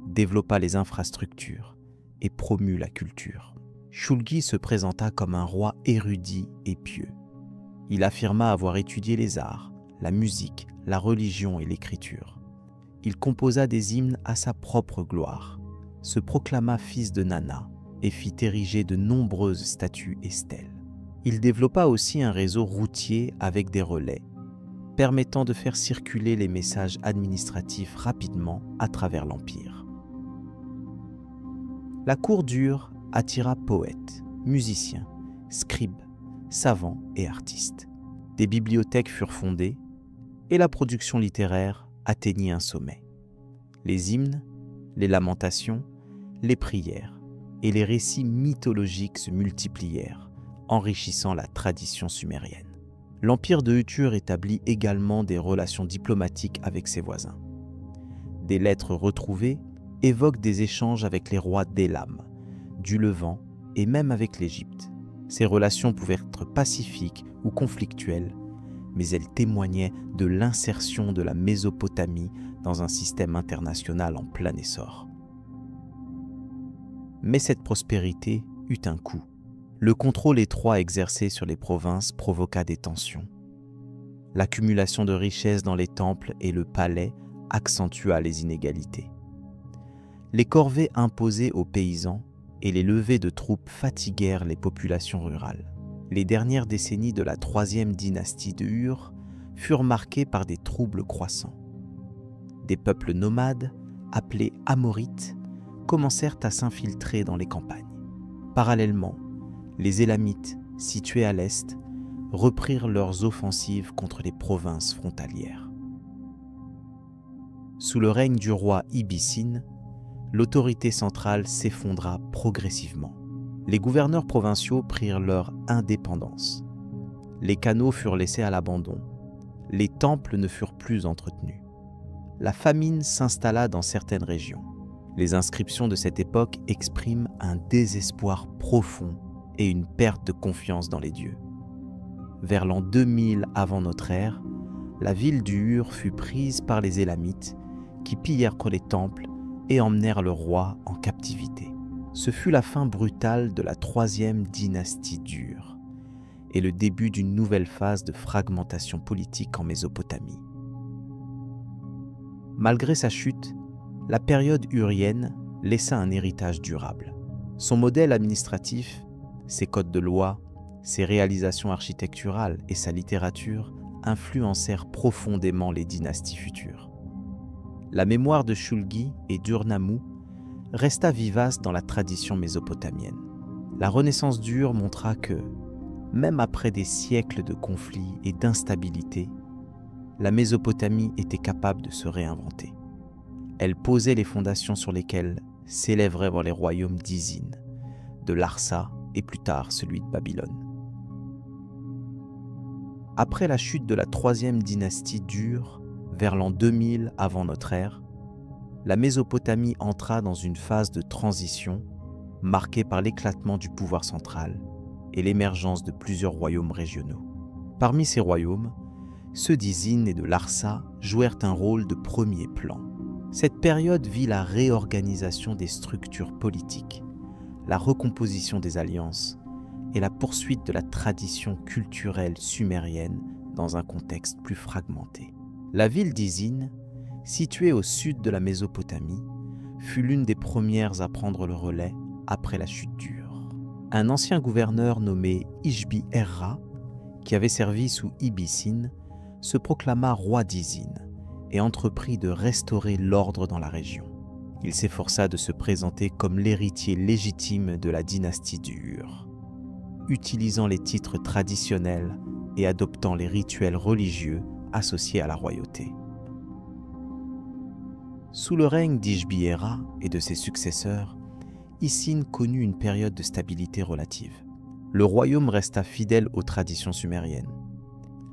développa les infrastructures et promut la culture. Shulgi se présenta comme un roi érudit et pieux. Il affirma avoir étudié les arts, la musique, la religion et l'écriture. Il composa des hymnes à sa propre gloire, se proclama fils de Nana et fit ériger de nombreuses statues et stèles. Il développa aussi un réseau routier avec des relais, permettant de faire circuler les messages administratifs rapidement à travers l'Empire. La cour d'Ur attira poètes, musiciens, scribes, savants et artistes. Des bibliothèques furent fondées et la production littéraire atteignit un sommet. Les hymnes, les lamentations, les prières et les récits mythologiques se multiplièrent, enrichissant la tradition sumérienne. L'empire de Utur établit également des relations diplomatiques avec ses voisins. Des lettres retrouvées évoquent des échanges avec les rois d'Élam, du Levant et même avec l'Égypte. Ces relations pouvaient être pacifiques ou conflictuelles, mais elles témoignaient de l'insertion de la Mésopotamie dans un système international en plein essor. Mais cette prospérité eut un coût. Le contrôle étroit exercé sur les provinces provoqua des tensions. L'accumulation de richesses dans les temples et le palais accentua les inégalités. Les corvées imposées aux paysans et les levées de troupes fatiguèrent les populations rurales. Les dernières décennies de la troisième dynastie de Ur furent marquées par des troubles croissants. Des peuples nomades, appelés Amorites, commencèrent à s'infiltrer dans les campagnes. Parallèlement, les Élamites, situés à l'est, reprirent leurs offensives contre les provinces frontalières. Sous le règne du roi Ibissine, l'autorité centrale s'effondra progressivement. Les gouverneurs provinciaux prirent leur indépendance. Les canaux furent laissés à l'abandon. Les temples ne furent plus entretenus. La famine s'installa dans certaines régions. Les inscriptions de cette époque expriment un désespoir profond et une perte de confiance dans les dieux. Vers l'an 2000 avant notre ère, la ville d'Ur fut prise par les Élamites qui pillèrent les temples et emmenèrent le roi en captivité. Ce fut la fin brutale de la troisième dynastie d'Ur et le début d'une nouvelle phase de fragmentation politique en Mésopotamie. Malgré sa chute, la période urienne laissa un héritage durable. Son modèle administratif, ses codes de loi, ses réalisations architecturales et sa littérature influencèrent profondément les dynasties futures. La mémoire de Shulgi et d'Ur-Nammu resta vivace dans la tradition mésopotamienne. La Renaissance d'Ur montra que, même après des siècles de conflits et d'instabilité, la Mésopotamie était capable de se réinventer. Elle posait les fondations sur lesquelles s'élèveraient les royaumes d'Izine, de Larsa et plus tard celui de Babylone. Après la chute de la troisième dynastie d'Ur, vers l'an 2000 avant notre ère, la Mésopotamie entra dans une phase de transition marquée par l'éclatement du pouvoir central et l'émergence de plusieurs royaumes régionaux. Parmi ces royaumes, ceux d'Izine et de Larsa jouèrent un rôle de premier plan. Cette période vit la réorganisation des structures politiques, la recomposition des alliances et la poursuite de la tradition culturelle sumérienne dans un contexte plus fragmenté. La ville d'Izine, située au sud de la Mésopotamie, fut l'une des premières à prendre le relais après la chute d'Ur. Un ancien gouverneur nommé Ishbi-Erra, qui avait servi sous Ibbi-Sin, se proclama roi d'Izine et entreprit de restaurer l'ordre dans la région. Il s'efforça de se présenter comme l'héritier légitime de la dynastie d'Ur, utilisant les titres traditionnels et adoptant les rituels religieux associés à la royauté. Sous le règne d'Ishbi-Erra et de ses successeurs, Isin connut une période de stabilité relative. Le royaume resta fidèle aux traditions sumériennes.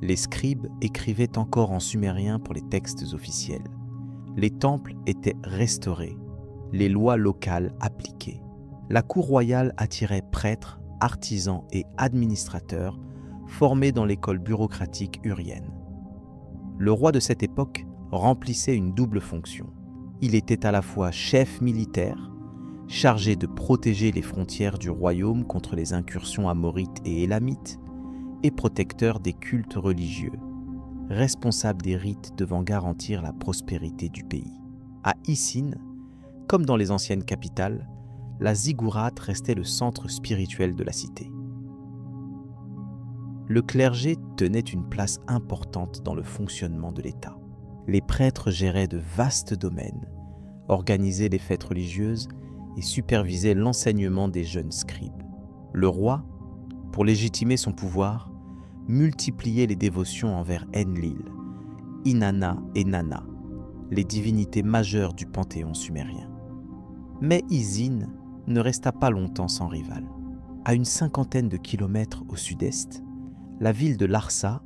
Les scribes écrivaient encore en sumérien pour les textes officiels. Les temples étaient restaurés, les lois locales appliquées. La cour royale attirait prêtres, artisans et administrateurs formés dans l'école bureaucratique urienne. Le roi de cette époque remplissait une double fonction. Il était à la fois chef militaire, chargé de protéger les frontières du royaume contre les incursions amorites et élamites, et protecteur des cultes religieux, responsable des rites devant garantir la prospérité du pays. À Isin, comme dans les anciennes capitales, la ziggourate restait le centre spirituel de la cité. Le clergé tenait une place importante dans le fonctionnement de l'État. Les prêtres géraient de vastes domaines, organisaient les fêtes religieuses et supervisaient l'enseignement des jeunes scribes. Le roi, pour légitimer son pouvoir, multipliait les dévotions envers Enlil, Inanna et Nana, les divinités majeures du panthéon sumérien. Mais Izine ne resta pas longtemps sans rival. À une 50aine de kilomètres au sud-est, la ville de Larsa,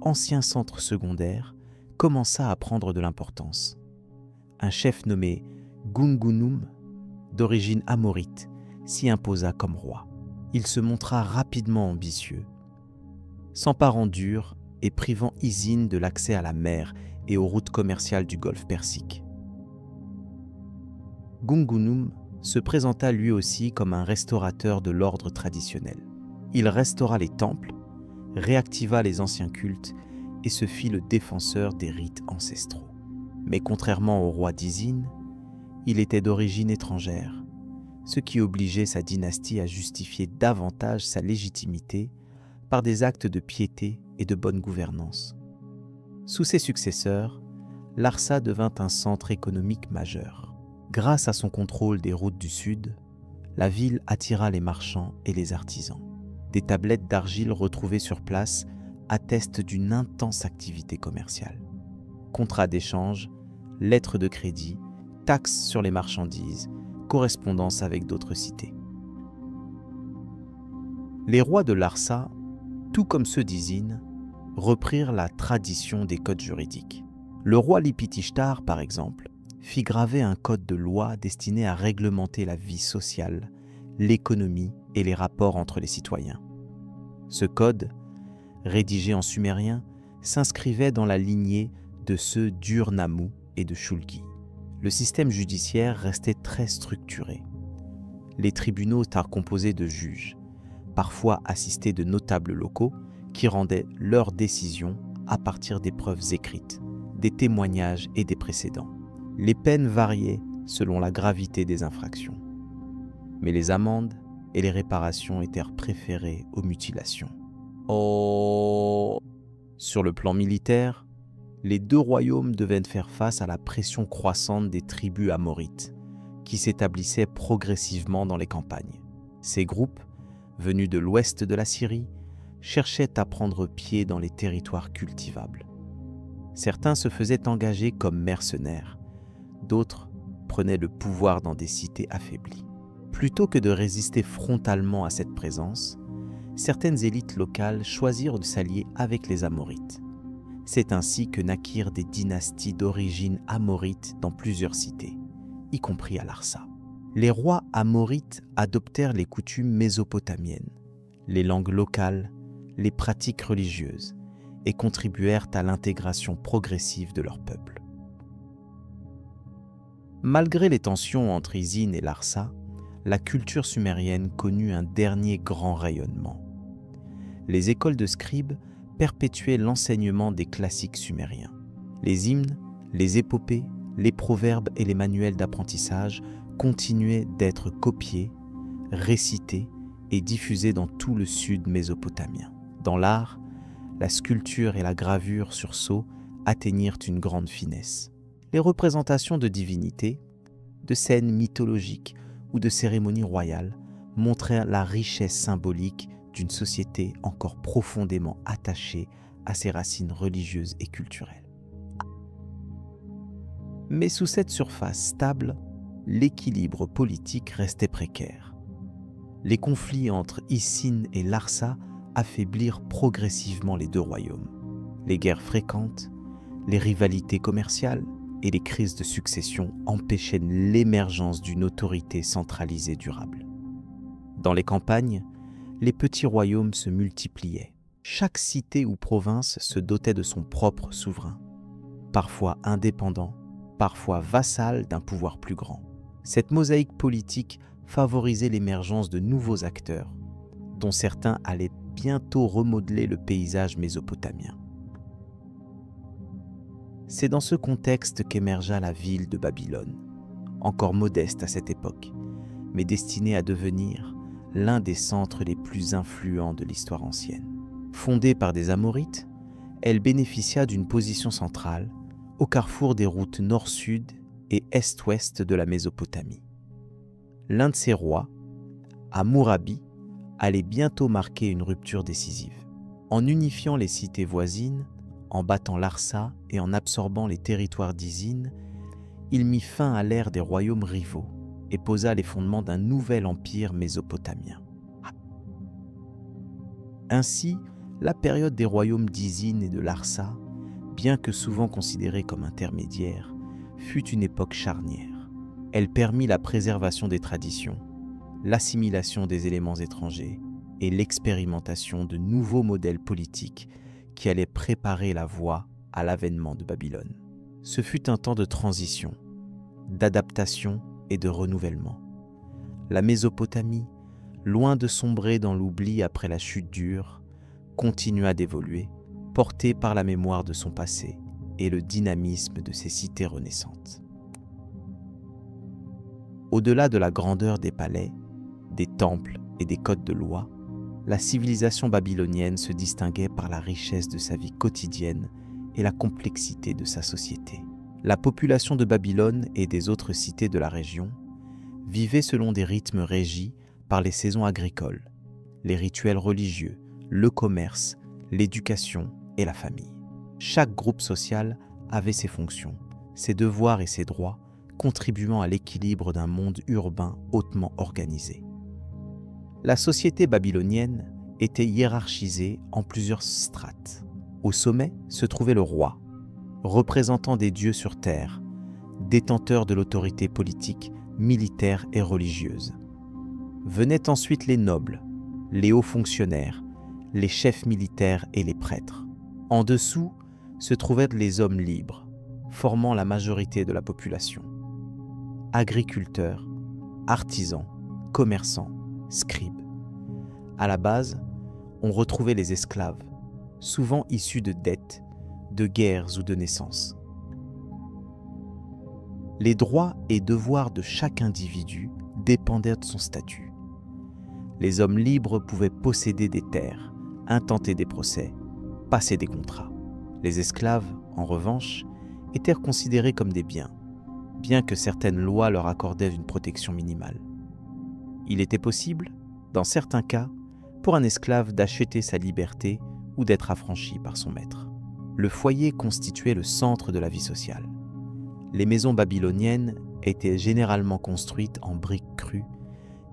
ancien centre secondaire, commença à prendre de l'importance. Un chef nommé Gungunum, d'origine amorite, s'y imposa comme roi. Il se montra rapidement ambitieux, s'emparant d'Ur et privant Izine de l'accès à la mer et aux routes commerciales du golfe Persique. Gungunum se présenta lui aussi comme un restaurateur de l'ordre traditionnel. Il restaura les temples, réactiva les anciens cultes et se fit le défenseur des rites ancestraux. Mais contrairement au roi d'Izine, il était d'origine étrangère, ce qui obligeait sa dynastie à justifier davantage sa légitimité par des actes de piété et de bonne gouvernance. Sous ses successeurs, Larsa devint un centre économique majeur. Grâce à son contrôle des routes du sud, la ville attira les marchands et les artisans. Des tablettes d'argile retrouvées sur place attestent d'une intense activité commerciale. Contrats d'échange, lettres de crédit, taxes sur les marchandises, correspondance avec d'autres cités. Les rois de Larsa, tout comme ceux d'Izine, reprirent la tradition des codes juridiques. Le roi Lipitishtar, par exemple, fit graver un code de loi destiné à réglementer la vie sociale, l'économie et les rapports entre les citoyens. Ce code, rédigé en sumérien, s'inscrivait dans la lignée de ceux d'Ur-Nammu et de Shulgi. Le système judiciaire restait très structuré. Les tribunaux étaient composés de juges, parfois assistés de notables locaux, qui rendaient leurs décisions à partir des preuves écrites, des témoignages et des précédents. Les peines variaient selon la gravité des infractions. Mais les amendes et les réparations étaient préférées aux mutilations. Sur le plan militaire, les deux royaumes devaient faire face à la pression croissante des tribus amorites, qui s'établissaient progressivement dans les campagnes. Ces groupes, venus de l'ouest de la Syrie, cherchaient à prendre pied dans les territoires cultivables. Certains se faisaient engager comme mercenaires, d'autres prenaient le pouvoir dans des cités affaiblies. Plutôt que de résister frontalement à cette présence, certaines élites locales choisirent de s'allier avec les Amorites. C'est ainsi que naquirent des dynasties d'origine amorite dans plusieurs cités, y compris à Larsa. Les rois amorites adoptèrent les coutumes mésopotamiennes, les langues locales, les pratiques religieuses et contribuèrent à l'intégration progressive de leur peuple. Malgré les tensions entre Izine et Larsa, la culture sumérienne connut un dernier grand rayonnement. Les écoles de scribes perpétuaient l'enseignement des classiques sumériens. Les hymnes, les épopées, les proverbes et les manuels d'apprentissage continuaient d'être copiés, récités et diffusés dans tout le sud mésopotamien. Dans l'art, la sculpture et la gravure sur sceaux atteignirent une grande finesse. Les représentations de divinités, de scènes mythologiques ou de cérémonies royales montrèrent la richesse symbolique d'une société encore profondément attachée à ses racines religieuses et culturelles. Mais sous cette surface stable, l'équilibre politique restait précaire. Les conflits entre Izine et Larsa affaiblirent progressivement les deux royaumes. Les guerres fréquentes, les rivalités commerciales et les crises de succession empêchaient l'émergence d'une autorité centralisée durable. Dans les campagnes, les petits royaumes se multipliaient. Chaque cité ou province se dotait de son propre souverain, parfois indépendant, parfois vassal d'un pouvoir plus grand. Cette mosaïque politique favorisait l'émergence de nouveaux acteurs, dont certains allaient bientôt remodeler le paysage mésopotamien. C'est dans ce contexte qu'émergea la ville de Babylone, encore modeste à cette époque, mais destinée à devenir l'un des centres les plus influents de l'histoire ancienne. Fondée par des Amorites, elle bénéficia d'une position centrale au carrefour des routes nord-sud et est-ouest de la Mésopotamie. L'un de ses rois, Hammurabi, allait bientôt marquer une rupture décisive. En unifiant les cités voisines, en battant Larsa et en absorbant les territoires d'Izine, il mit fin à l'ère des royaumes rivaux et posa les fondements d'un nouvel empire mésopotamien. Ainsi, la période des royaumes d'Izine et de Larsa, bien que souvent considérée comme intermédiaire, fut une époque charnière. Elle permit la préservation des traditions, l'assimilation des éléments étrangers et l'expérimentation de nouveaux modèles politiques qui allaient préparer la voie à l'avènement de Babylone. Ce fut un temps de transition, d'adaptation et de renouvellement. La Mésopotamie, loin de sombrer dans l'oubli après la chute d'Ur, continua d'évoluer, portée par la mémoire de son passé et le dynamisme de ses cités renaissantes. Au-delà de la grandeur des palais, des temples et des codes de loi, la civilisation babylonienne se distinguait par la richesse de sa vie quotidienne et la complexité de sa société. La population de Babylone et des autres cités de la région vivait selon des rythmes régis par les saisons agricoles, les rituels religieux, le commerce, l'éducation et la famille. Chaque groupe social avait ses fonctions, ses devoirs et ses droits, contribuant à l'équilibre d'un monde urbain hautement organisé. La société babylonienne étaient hiérarchisés en plusieurs strates. Au sommet se trouvait le roi, représentant des dieux sur terre, détenteur de l'autorité politique, militaire et religieuse. Venaient ensuite les nobles, les hauts fonctionnaires, les chefs militaires et les prêtres. En dessous se trouvaient les hommes libres, formant la majorité de la population. Agriculteurs, artisans, commerçants, scribes. À la base, on retrouvait les esclaves, souvent issus de dettes, de guerres ou de naissances. Les droits et devoirs de chaque individu dépendaient de son statut. Les hommes libres pouvaient posséder des terres, intenter des procès, passer des contrats. Les esclaves, en revanche, étaient considérés comme des biens, bien que certaines lois leur accordaient une protection minimale. Il était possible, dans certains cas, pour un esclave d'acheter sa liberté ou d'être affranchi par son maître. Le foyer constituait le centre de la vie sociale. Les maisons babyloniennes étaient généralement construites en briques crues,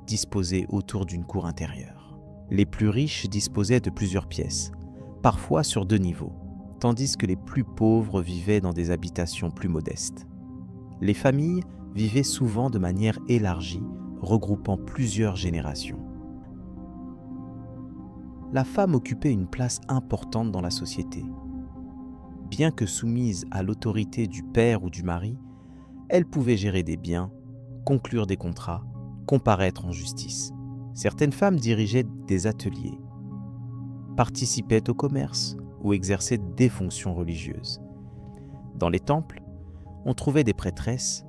disposées autour d'une cour intérieure. Les plus riches disposaient de plusieurs pièces, parfois sur 2 niveaux, tandis que les plus pauvres vivaient dans des habitations plus modestes. Les familles vivaient souvent de manière élargie, regroupant plusieurs générations. La femme occupait une place importante dans la société. Bien que soumise à l'autorité du père ou du mari, elle pouvait gérer des biens, conclure des contrats, comparaître en justice. Certaines femmes dirigeaient des ateliers, participaient au commerce ou exerçaient des fonctions religieuses. Dans les temples, on trouvait des prêtresses,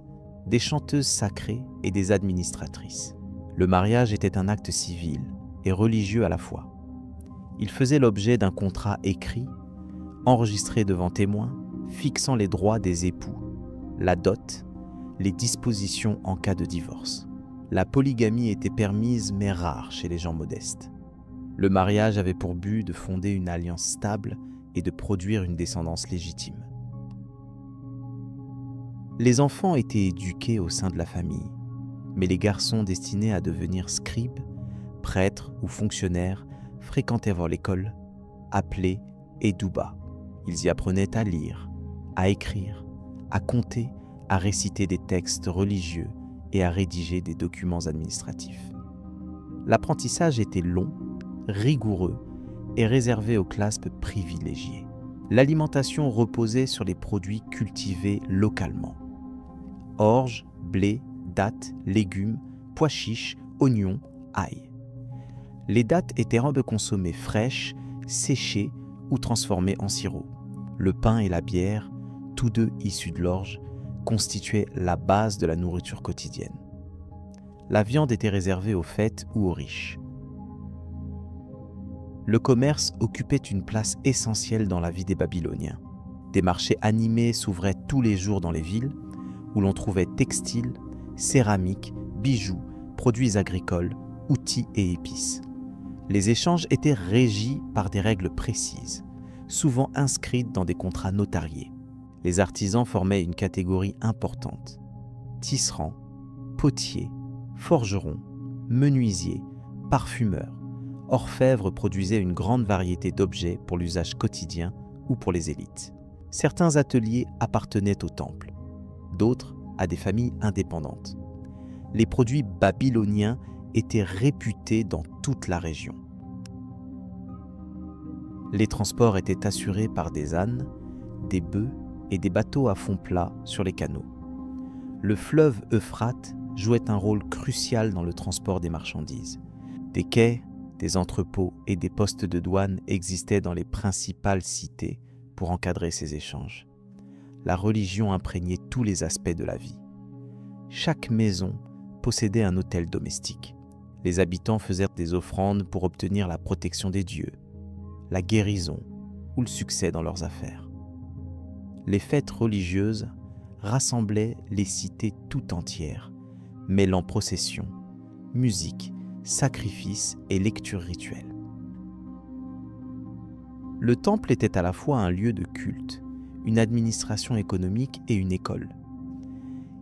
des chanteuses sacrées et des administratrices. Le mariage était un acte civil et religieux à la fois. Il faisait l'objet d'un contrat écrit, enregistré devant témoins, fixant les droits des époux, la dot, les dispositions en cas de divorce. La polygamie était permise mais rare chez les gens modestes. Le mariage avait pour but de fonder une alliance stable et de produire une descendance légitime. Les enfants étaient éduqués au sein de la famille, mais les garçons destinés à devenir scribes, prêtres ou fonctionnaires fréquentaient avant l'école, appelée Edouba. Ils y apprenaient à lire, à écrire, à compter, à réciter des textes religieux et à rédiger des documents administratifs. L'apprentissage était long, rigoureux et réservé aux classes privilégiées. L'alimentation reposait sur les produits cultivés localement. Orge, blé, dattes, légumes, pois chiches, oignons, ail. Les dattes étaient consommées fraîches, séchées ou transformées en sirop. Le pain et la bière, tous deux issus de l'orge, constituaient la base de la nourriture quotidienne. La viande était réservée aux fêtes ou aux riches. Le commerce occupait une place essentielle dans la vie des Babyloniens. Des marchés animés s'ouvraient tous les jours dans les villes, où l'on trouvait textiles, céramiques, bijoux, produits agricoles, outils et épices. Les échanges étaient régis par des règles précises, souvent inscrites dans des contrats notariés. Les artisans formaient une catégorie importante. Tisserands, potiers, forgerons, menuisiers, parfumeurs, orfèvres produisaient une grande variété d'objets pour l'usage quotidien ou pour les élites. Certains ateliers appartenaient au temple, d'autres à des familles indépendantes. Les produits babyloniens étaient réputés dans toute la région. Les transports étaient assurés par des ânes, des bœufs et des bateaux à fond plat sur les canaux. Le fleuve Euphrate jouait un rôle crucial dans le transport des marchandises. Des quais, des entrepôts et des postes de douane existaient dans les principales cités pour encadrer ces échanges. La religion imprégnait tous les aspects de la vie. Chaque maison possédait un autel domestique. Les habitants faisaient des offrandes pour obtenir la protection des dieux, la guérison ou le succès dans leurs affaires. Les fêtes religieuses rassemblaient les cités tout entières, mêlant processions, musique, sacrifices et lectures rituelles. Le temple était à la fois un lieu de culte, une administration économique et une école.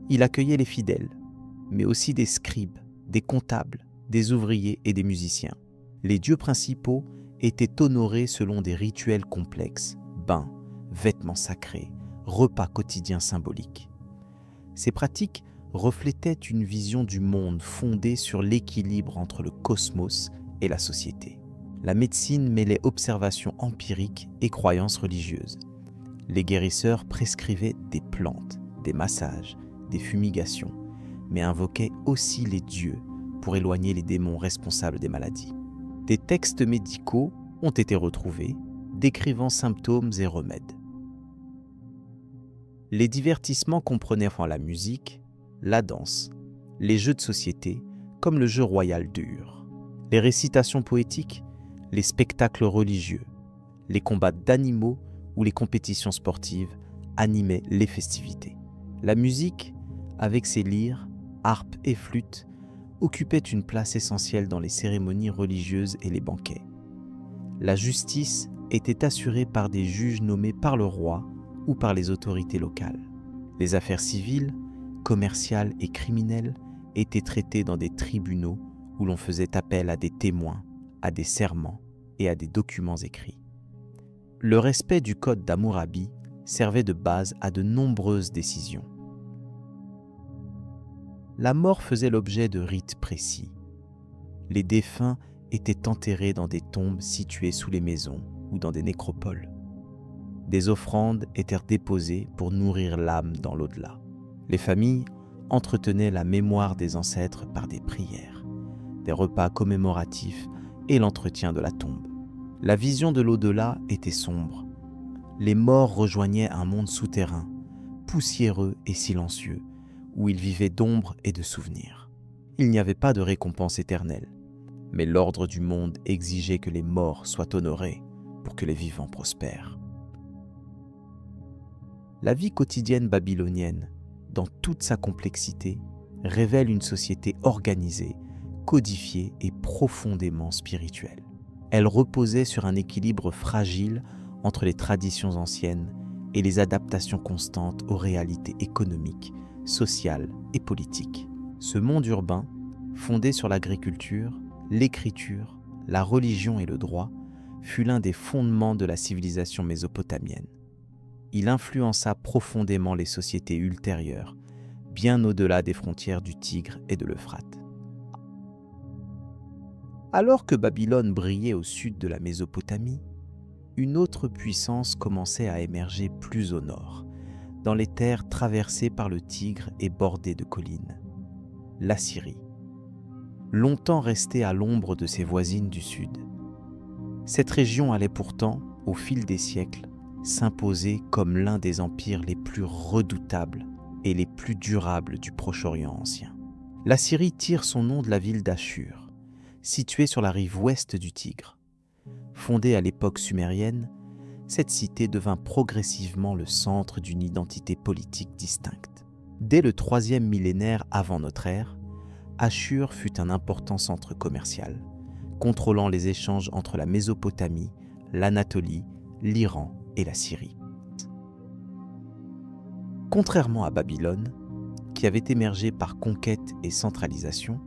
Il accueillait les fidèles, mais aussi des scribes, des comptables, des ouvriers et des musiciens. Les dieux principaux étaient honorés selon des rituels complexes, bains, vêtements sacrés, repas quotidiens symboliques. Ces pratiques reflétaient une vision du monde fondée sur l'équilibre entre le cosmos et la société. La médecine mêlait observations empiriques et croyances religieuses. Les guérisseurs prescrivaient des plantes, des massages, des fumigations, mais invoquaient aussi les dieux pour éloigner les démons responsables des maladies. Des textes médicaux ont été retrouvés, décrivant symptômes et remèdes. Les divertissements comprenaient la musique, la danse, les jeux de société, comme le jeu royal d'Ur, les récitations poétiques, les spectacles religieux, les combats d'animaux ou les compétitions sportives animaient les festivités. La musique, avec ses lyres, harpes et flûtes, occupait une place essentielle dans les cérémonies religieuses et les banquets. La justice était assurée par des juges nommés par le roi ou par les autorités locales. Les affaires civiles, commerciales et criminelles étaient traitées dans des tribunaux où l'on faisait appel à des témoins, à des serments et à des documents écrits. Le respect du code d'Hammurabi servait de base à de nombreuses décisions. La mort faisait l'objet de rites précis. Les défunts étaient enterrés dans des tombes situées sous les maisons ou dans des nécropoles. Des offrandes étaient déposées pour nourrir l'âme dans l'au-delà. Les familles entretenaient la mémoire des ancêtres par des prières, des repas commémoratifs et l'entretien de la tombe. La vision de l'au-delà était sombre. Les morts rejoignaient un monde souterrain, poussiéreux et silencieux, où ils vivaient d'ombre et de souvenirs. Il n'y avait pas de récompense éternelle, mais l'ordre du monde exigeait que les morts soient honorés pour que les vivants prospèrent. La vie quotidienne babylonienne, dans toute sa complexité, révèle une société organisée, codifiée et profondément spirituelle. Elle reposait sur un équilibre fragile entre les traditions anciennes et les adaptations constantes aux réalités économiques, sociales et politiques. Ce monde urbain, fondé sur l'agriculture, l'écriture, la religion et le droit, fut l'un des fondements de la civilisation mésopotamienne. Il influença profondément les sociétés ultérieures, bien au-delà des frontières du Tigre et de l'Euphrate. Alors que Babylone brillait au sud de la Mésopotamie, une autre puissance commençait à émerger plus au nord, dans les terres traversées par le Tigre et bordées de collines. L'Assyrie, longtemps restée à l'ombre de ses voisines du sud. Cette région allait pourtant, au fil des siècles, s'imposer comme l'un des empires les plus redoutables et les plus durables du Proche-Orient ancien. L'Assyrie tire son nom de la ville d'Ashur, située sur la rive ouest du Tigre. Fondée à l'époque sumérienne, cette cité devint progressivement le centre d'une identité politique distincte. Dès le 3e millénaire avant notre ère, Ashur fut un important centre commercial, contrôlant les échanges entre la Mésopotamie, l'Anatolie, l'Iran et la Syrie. Contrairement à Babylone, qui avait émergé par conquête et centralisation,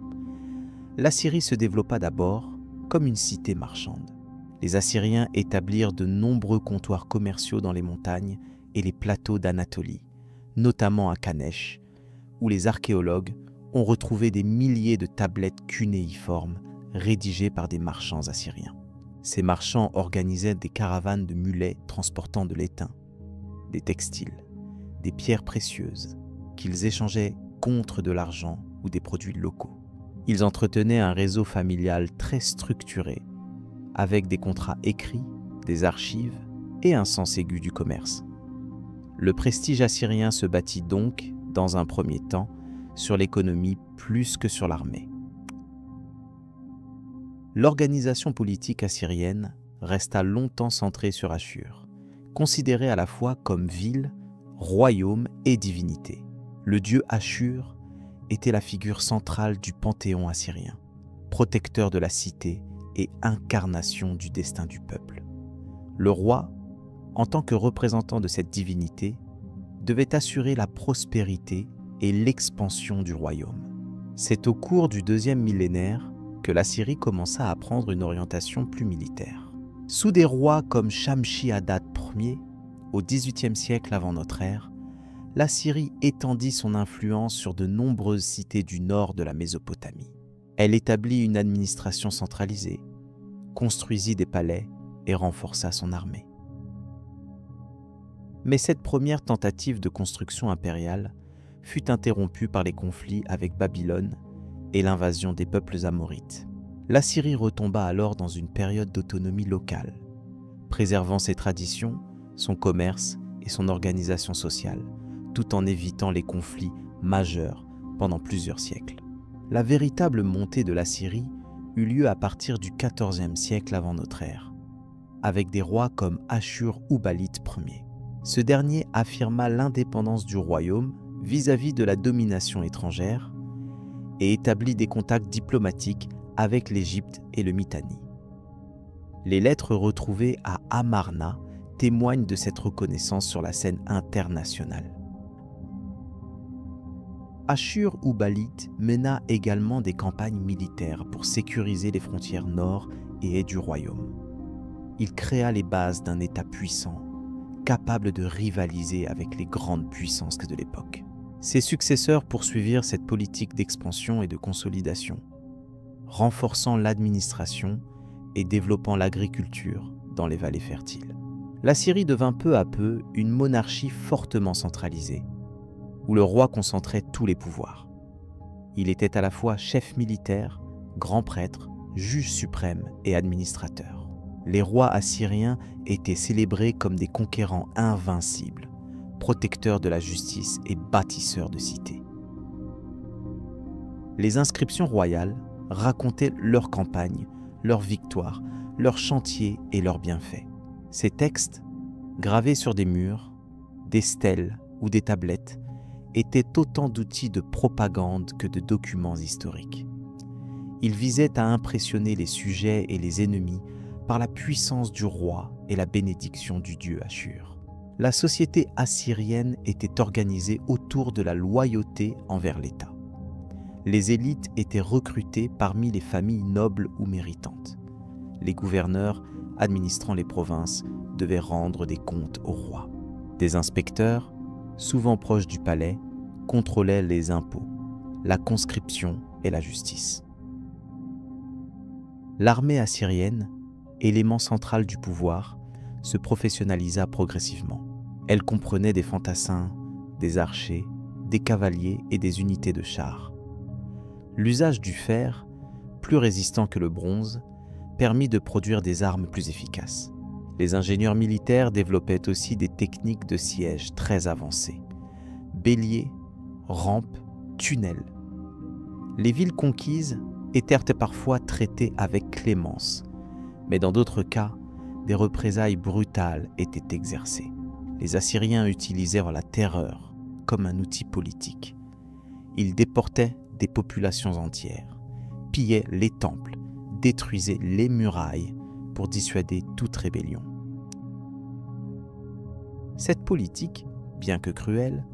l'Assyrie se développa d'abord comme une cité marchande. Les Assyriens établirent de nombreux comptoirs commerciaux dans les montagnes et les plateaux d'Anatolie, notamment à Kanesh, où les archéologues ont retrouvé des milliers de tablettes cunéiformes rédigées par des marchands assyriens. Ces marchands organisaient des caravanes de mulets transportant de l'étain, des textiles, des pierres précieuses, qu'ils échangeaient contre de l'argent ou des produits locaux. Ils entretenaient un réseau familial très structuré, avec des contrats écrits, des archives et un sens aigu du commerce. Le prestige assyrien se bâtit donc, dans un premier temps, sur l'économie plus que sur l'armée. L'organisation politique assyrienne resta longtemps centrée sur Ashur, considérée à la fois comme ville, royaume et divinité. Le dieu Ashur était la figure centrale du panthéon assyrien, protecteur de la cité et incarnation du destin du peuple. Le roi, en tant que représentant de cette divinité, devait assurer la prospérité et l'expansion du royaume. C'est au cours du 2e millénaire que l'Assyrie commença à prendre une orientation plus militaire. Sous des rois comme Shamshi-Adad Ier, au XVIIIe siècle avant notre ère, l'Assyrie étendit son influence sur de nombreuses cités du nord de la Mésopotamie. Elle établit une administration centralisée, construisit des palais et renforça son armée. Mais cette première tentative de construction impériale fut interrompue par les conflits avec Babylone et l'invasion des peuples amorites. L'Assyrie retomba alors dans une période d'autonomie locale, préservant ses traditions, son commerce et son organisation sociale, tout en évitant les conflits majeurs pendant plusieurs siècles. La véritable montée de l'Assyrie eut lieu à partir du XIVe siècle avant notre ère, avec des rois comme Ashur-uballit Ier. Ce dernier affirma l'indépendance du royaume vis-à-vis de la domination étrangère et établit des contacts diplomatiques avec l'Égypte et le Mitanni. Les lettres retrouvées à Amarna témoignent de cette reconnaissance sur la scène internationale. Ashur-uballit mena également des campagnes militaires pour sécuriser les frontières nord et est du royaume. Il créa les bases d'un État puissant, capable de rivaliser avec les grandes puissances de l'époque. Ses successeurs poursuivirent cette politique d'expansion et de consolidation, renforçant l'administration et développant l'agriculture dans les vallées fertiles. L'Assyrie devint peu à peu une monarchie fortement centralisée, où le roi concentrait tous les pouvoirs. Il était à la fois chef militaire, grand prêtre, juge suprême et administrateur. Les rois assyriens étaient célébrés comme des conquérants invincibles, protecteurs de la justice et bâtisseurs de cités. Les inscriptions royales racontaient leurs campagnes, leurs victoires, leurs chantiers et leurs bienfaits. Ces textes, gravés sur des murs, des stèles ou des tablettes, étaient autant d'outils de propagande que de documents historiques. Ils visaient à impressionner les sujets et les ennemis par la puissance du roi et la bénédiction du dieu Ashur. La société assyrienne était organisée autour de la loyauté envers l'État. Les élites étaient recrutées parmi les familles nobles ou méritantes. Les gouverneurs, administrant les provinces, devaient rendre des comptes au roi. Des inspecteurs, souvent proches du palais, contrôlaient les impôts, la conscription et la justice. L'armée assyrienne, élément central du pouvoir, se professionnalisa progressivement. Elle comprenait des fantassins, des archers, des cavaliers et des unités de chars. L'usage du fer, plus résistant que le bronze, permit de produire des armes plus efficaces. Les ingénieurs militaires développaient aussi des techniques de siège très avancées. Béliers, rampes, tunnels. Les villes conquises étaient parfois traitées avec clémence, mais dans d'autres cas, des représailles brutales étaient exercées. Les Assyriens utilisèrent la terreur comme un outil politique. Ils déportaient des populations entières, pillaient les temples, détruisaient les murailles pour dissuader toute rébellion. Cette politique, bien que cruelle,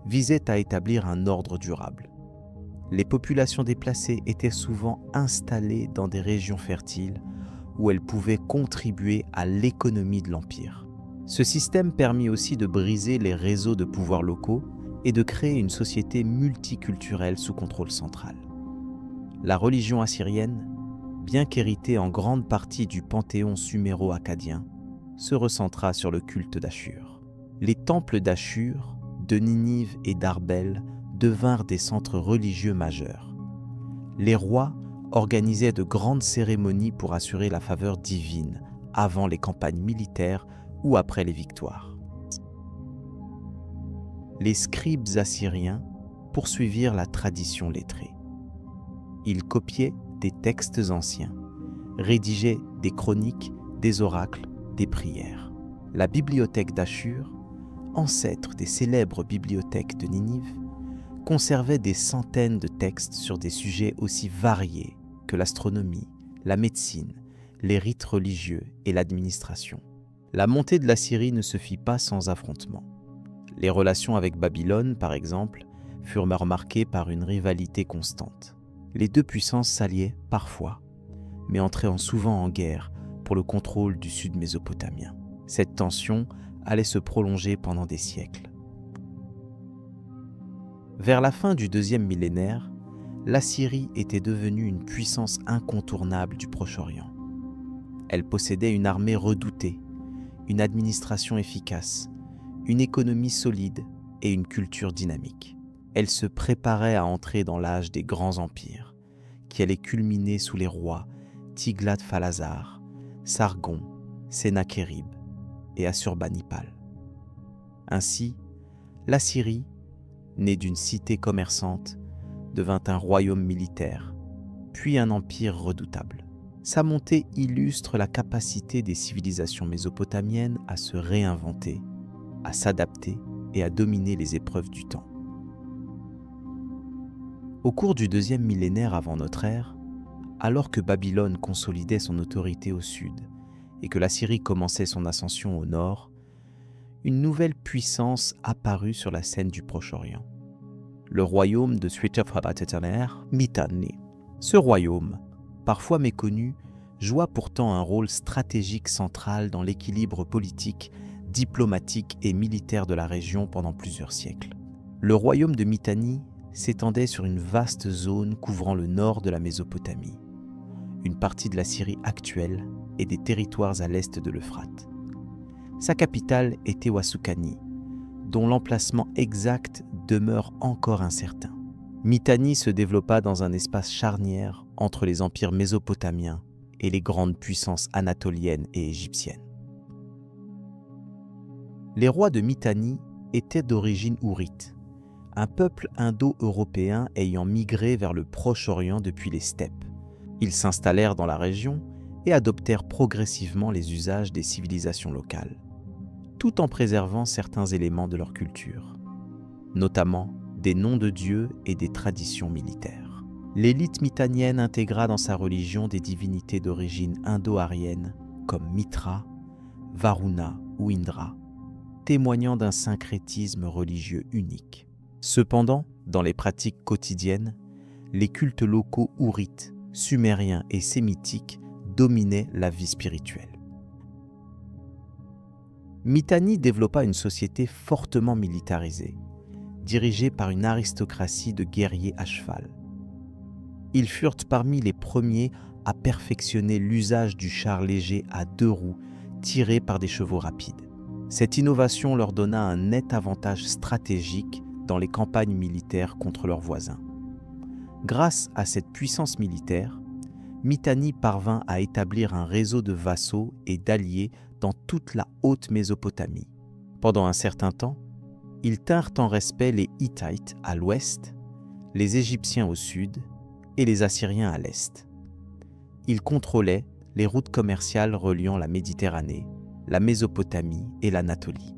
visait à établir un ordre durable. Les populations déplacées étaient souvent installées dans des régions fertiles où elles pouvaient contribuer à l'économie de l'Empire. Ce système permit aussi de briser les réseaux de pouvoirs locaux et de créer une société multiculturelle sous contrôle central. La religion assyrienne, bien qu'héritée en grande partie du panthéon suméro-akkadien, se recentra sur le culte d'Ashur. Les temples d'Ashur, de Ninive et d'Arbel devinrent des centres religieux majeurs. Les rois organisaient de grandes cérémonies pour assurer la faveur divine avant les campagnes militaires ou après les victoires. Les scribes assyriens poursuivirent la tradition lettrée. Ils copiaient des textes anciens, rédigeaient des chroniques, des oracles, des prières. La bibliothèque d'Ashur, ancêtre des célèbres bibliothèques de Ninive, conservait des centaines de textes sur des sujets aussi variés que l'astronomie, la médecine, les rites religieux et l'administration. La montée de l'Assyrie ne se fit pas sans affrontements. Les relations avec Babylone, par exemple, furent marquées par une rivalité constante. Les deux puissances s'alliaient parfois, mais entraient souvent en guerre pour le contrôle du sud mésopotamien. Cette tension allait se prolonger pendant des siècles. Vers la fin du deuxième millénaire, l'Assyrie était devenue une puissance incontournable du Proche-Orient. Elle possédait une armée redoutée, une administration efficace, une économie solide et une culture dynamique. Elle se préparait à entrer dans l'âge des grands empires, qui allait culminer sous les rois Tiglath-Phalazar, Sargon, Sennachérib et Assurbanipal. Ainsi, l'Assyrie, née d'une cité commerçante, devint un royaume militaire, puis un empire redoutable. Sa montée illustre la capacité des civilisations mésopotamiennes à se réinventer, à s'adapter et à dominer les épreuves du temps. Au cours du deuxième millénaire avant notre ère, alors que Babylone consolidait son autorité au sud et que l'Assyrie commençait son ascension au nord, une nouvelle puissance apparut sur la scène du Proche-Orient. Le royaume de Swiftaf-Habat-Etener, Mitanni. Ce royaume, parfois méconnu, joua pourtant un rôle stratégique central dans l'équilibre politique, diplomatique et militaire de la région pendant plusieurs siècles. Le royaume de Mitanni s'étendait sur une vaste zone couvrant le nord de la Mésopotamie, une partie de la Syrie actuelle et des territoires à l'est de l'Euphrate. Sa capitale était Ouasoukani, dont l'emplacement exact demeure encore incertain. Mitanni se développa dans un espace charnière entre les empires mésopotamiens et les grandes puissances anatoliennes et égyptiennes. Les rois de Mitanni étaient d'origine hourite, un peuple indo-européen ayant migré vers le Proche-Orient depuis les steppes. Ils s'installèrent dans la région et adoptèrent progressivement les usages des civilisations locales, tout en préservant certains éléments de leur culture, notamment des noms de dieux et des traditions militaires. L'élite mitannienne intégra dans sa religion des divinités d'origine indo-aryenne comme Mitra, Varuna ou Indra, témoignant d'un syncrétisme religieux unique. Cependant, dans les pratiques quotidiennes, les cultes locaux hourites, sumériens et sémitiques dominaient la vie spirituelle. Mitanni développa une société fortement militarisée, dirigée par une aristocratie de guerriers à cheval. Ils furent parmi les premiers à perfectionner l'usage du char léger à 2 roues tiré par des chevaux rapides. Cette innovation leur donna un net avantage stratégique dans les campagnes militaires contre leurs voisins. Grâce à cette puissance militaire, Mitanni parvint à établir un réseau de vassaux et d'alliés dans toute la haute Mésopotamie. Pendant un certain temps, ils tinrent en respect les Hittites à l'ouest, les Égyptiens au sud et les Assyriens à l'est. Ils contrôlaient les routes commerciales reliant la Méditerranée, la Mésopotamie et l'Anatolie.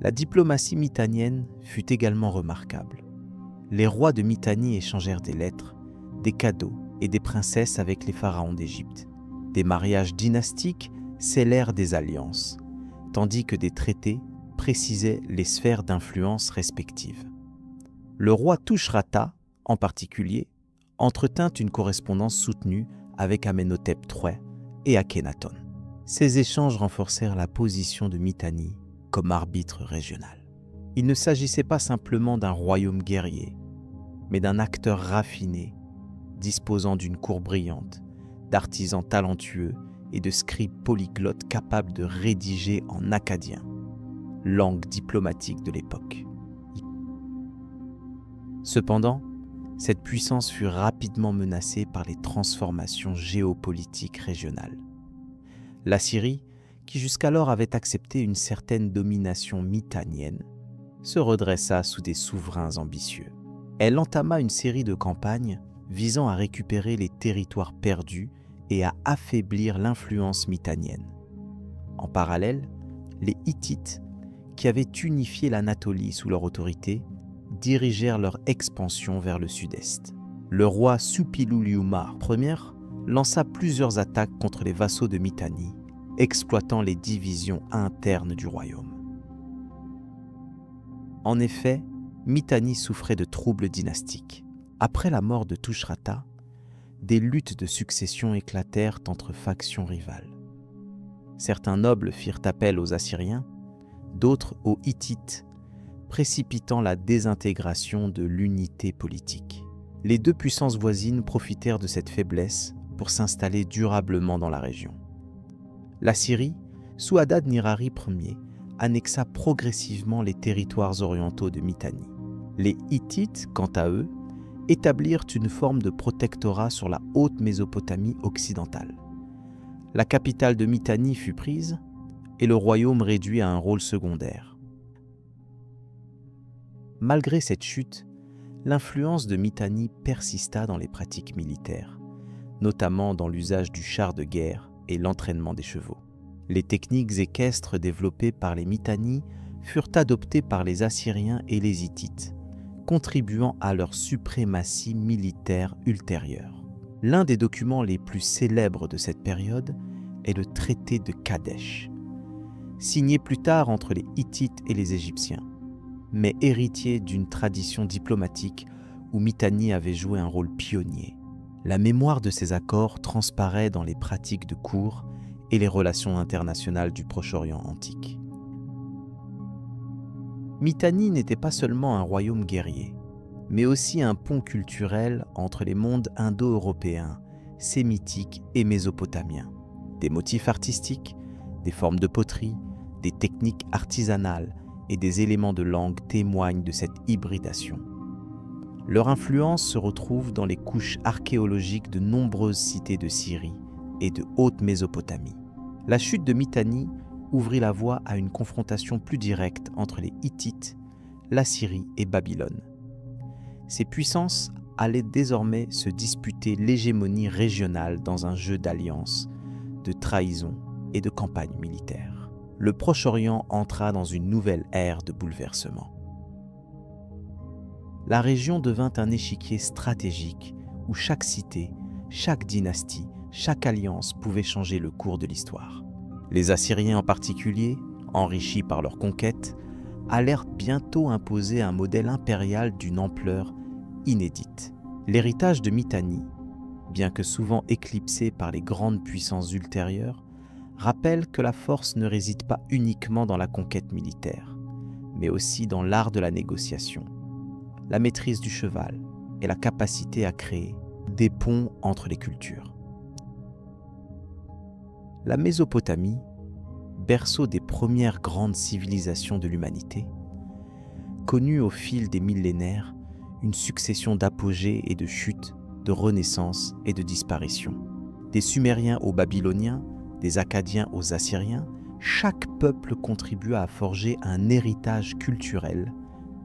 La diplomatie mitannienne fut également remarquable. Les rois de Mitanni échangèrent des lettres, des cadeaux et des princesses avec les pharaons d'Égypte. Des mariages dynastiques scellèrent des alliances, tandis que des traités précisaient les sphères d'influence respectives. Le roi Tushratta, en particulier, entretint une correspondance soutenue avec Amenhotep III et Akhenaton. Ces échanges renforcèrent la position de Mitanni comme arbitre régional. Il ne s'agissait pas simplement d'un royaume guerrier, mais d'un acteur raffiné, disposant d'une cour brillante, d'artisans talentueux et de scribes polyglottes capables de rédiger en akkadien, langue diplomatique de l'époque. Cependant, cette puissance fut rapidement menacée par les transformations géopolitiques régionales. La Syrie, qui jusqu'alors avait accepté une certaine domination mitannienne, se redressa sous des souverains ambitieux. Elle entama une série de campagnes visant à récupérer les territoires perdus et à affaiblir l'influence mitannienne. En parallèle, les Hittites, qui avaient unifié l'Anatolie sous leur autorité, dirigèrent leur expansion vers le sud-est. Le roi Suppiluliuma Ier lança plusieurs attaques contre les vassaux de Mitanni, exploitant les divisions internes du royaume. En effet, Mitanni souffrait de troubles dynastiques. Après la mort de Tushratta, des luttes de succession éclatèrent entre factions rivales. Certains nobles firent appel aux Assyriens, d'autres aux Hittites, précipitant la désintégration de l'unité politique. Les deux puissances voisines profitèrent de cette faiblesse pour s'installer durablement dans la région. La Syrie, sous Hadad-Nirari Ier, annexa progressivement les territoires orientaux de Mitanni. Les Hittites, quant à eux, établirent une forme de protectorat sur la haute Mésopotamie occidentale. La capitale de Mitanni fut prise et le royaume réduit à un rôle secondaire. Malgré cette chute, l'influence de Mitanni persista dans les pratiques militaires, notamment dans l'usage du char de guerre et l'entraînement des chevaux. Les techniques équestres développées par les Mitanni furent adoptées par les Assyriens et les Hittites, contribuant à leur suprématie militaire ultérieure. L'un des documents les plus célèbres de cette période est le traité de Kadesh, signé plus tard entre les Hittites et les Égyptiens, mais héritier d'une tradition diplomatique où Mitanni avait joué un rôle pionnier. La mémoire de ces accords transparaît dans les pratiques de cour et les relations internationales du Proche-Orient antique. Mitanni n'était pas seulement un royaume guerrier, mais aussi un pont culturel entre les mondes indo-européens, sémitiques et mésopotamiens. Des motifs artistiques, des formes de poterie, des techniques artisanales et des éléments de langue témoignent de cette hybridation. Leur influence se retrouve dans les couches archéologiques de nombreuses cités de Syrie et de Haute-Mésopotamie. La chute de Mitanni ouvrit la voie à une confrontation plus directe entre les Hittites, l'Assyrie et Babylone. Ces puissances allaient désormais se disputer l'hégémonie régionale dans un jeu d'alliances, de trahison et de campagnes militaires. Le Proche-Orient entra dans une nouvelle ère de bouleversement. La région devint un échiquier stratégique où chaque cité, chaque dynastie, chaque alliance pouvait changer le cours de l'histoire. Les Assyriens en particulier, enrichis par leurs conquêtes, allèrent bientôt imposer un modèle impérial d'une ampleur inédite. L'héritage de Mitanni, bien que souvent éclipsé par les grandes puissances ultérieures, rappelle que la force ne réside pas uniquement dans la conquête militaire, mais aussi dans l'art de la négociation, la maîtrise du cheval et la capacité à créer des ponts entre les cultures. La Mésopotamie, berceau des premières grandes civilisations de l'humanité, connut au fil des millénaires une succession d'apogées et de chutes, de renaissances et de disparitions. Des Sumériens aux Babyloniens, des Akkadiens aux Assyriens, chaque peuple contribua à forger un héritage culturel,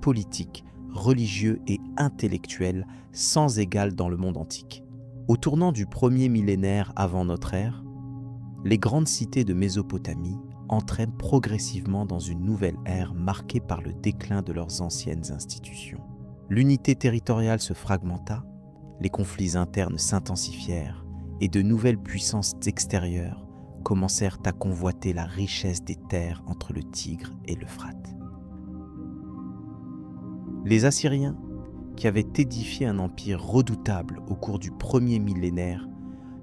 politique, religieux et intellectuel sans égal dans le monde antique. Au tournant du premier millénaire avant notre ère, les grandes cités de Mésopotamie entraînent progressivement dans une nouvelle ère marquée par le déclin de leurs anciennes institutions. L'unité territoriale se fragmenta, les conflits internes s'intensifièrent et de nouvelles puissances extérieures commencèrent à convoiter la richesse des terres entre le Tigre et l'Euphrate. Les Assyriens, qui avaient édifié un empire redoutable au cours du premier millénaire,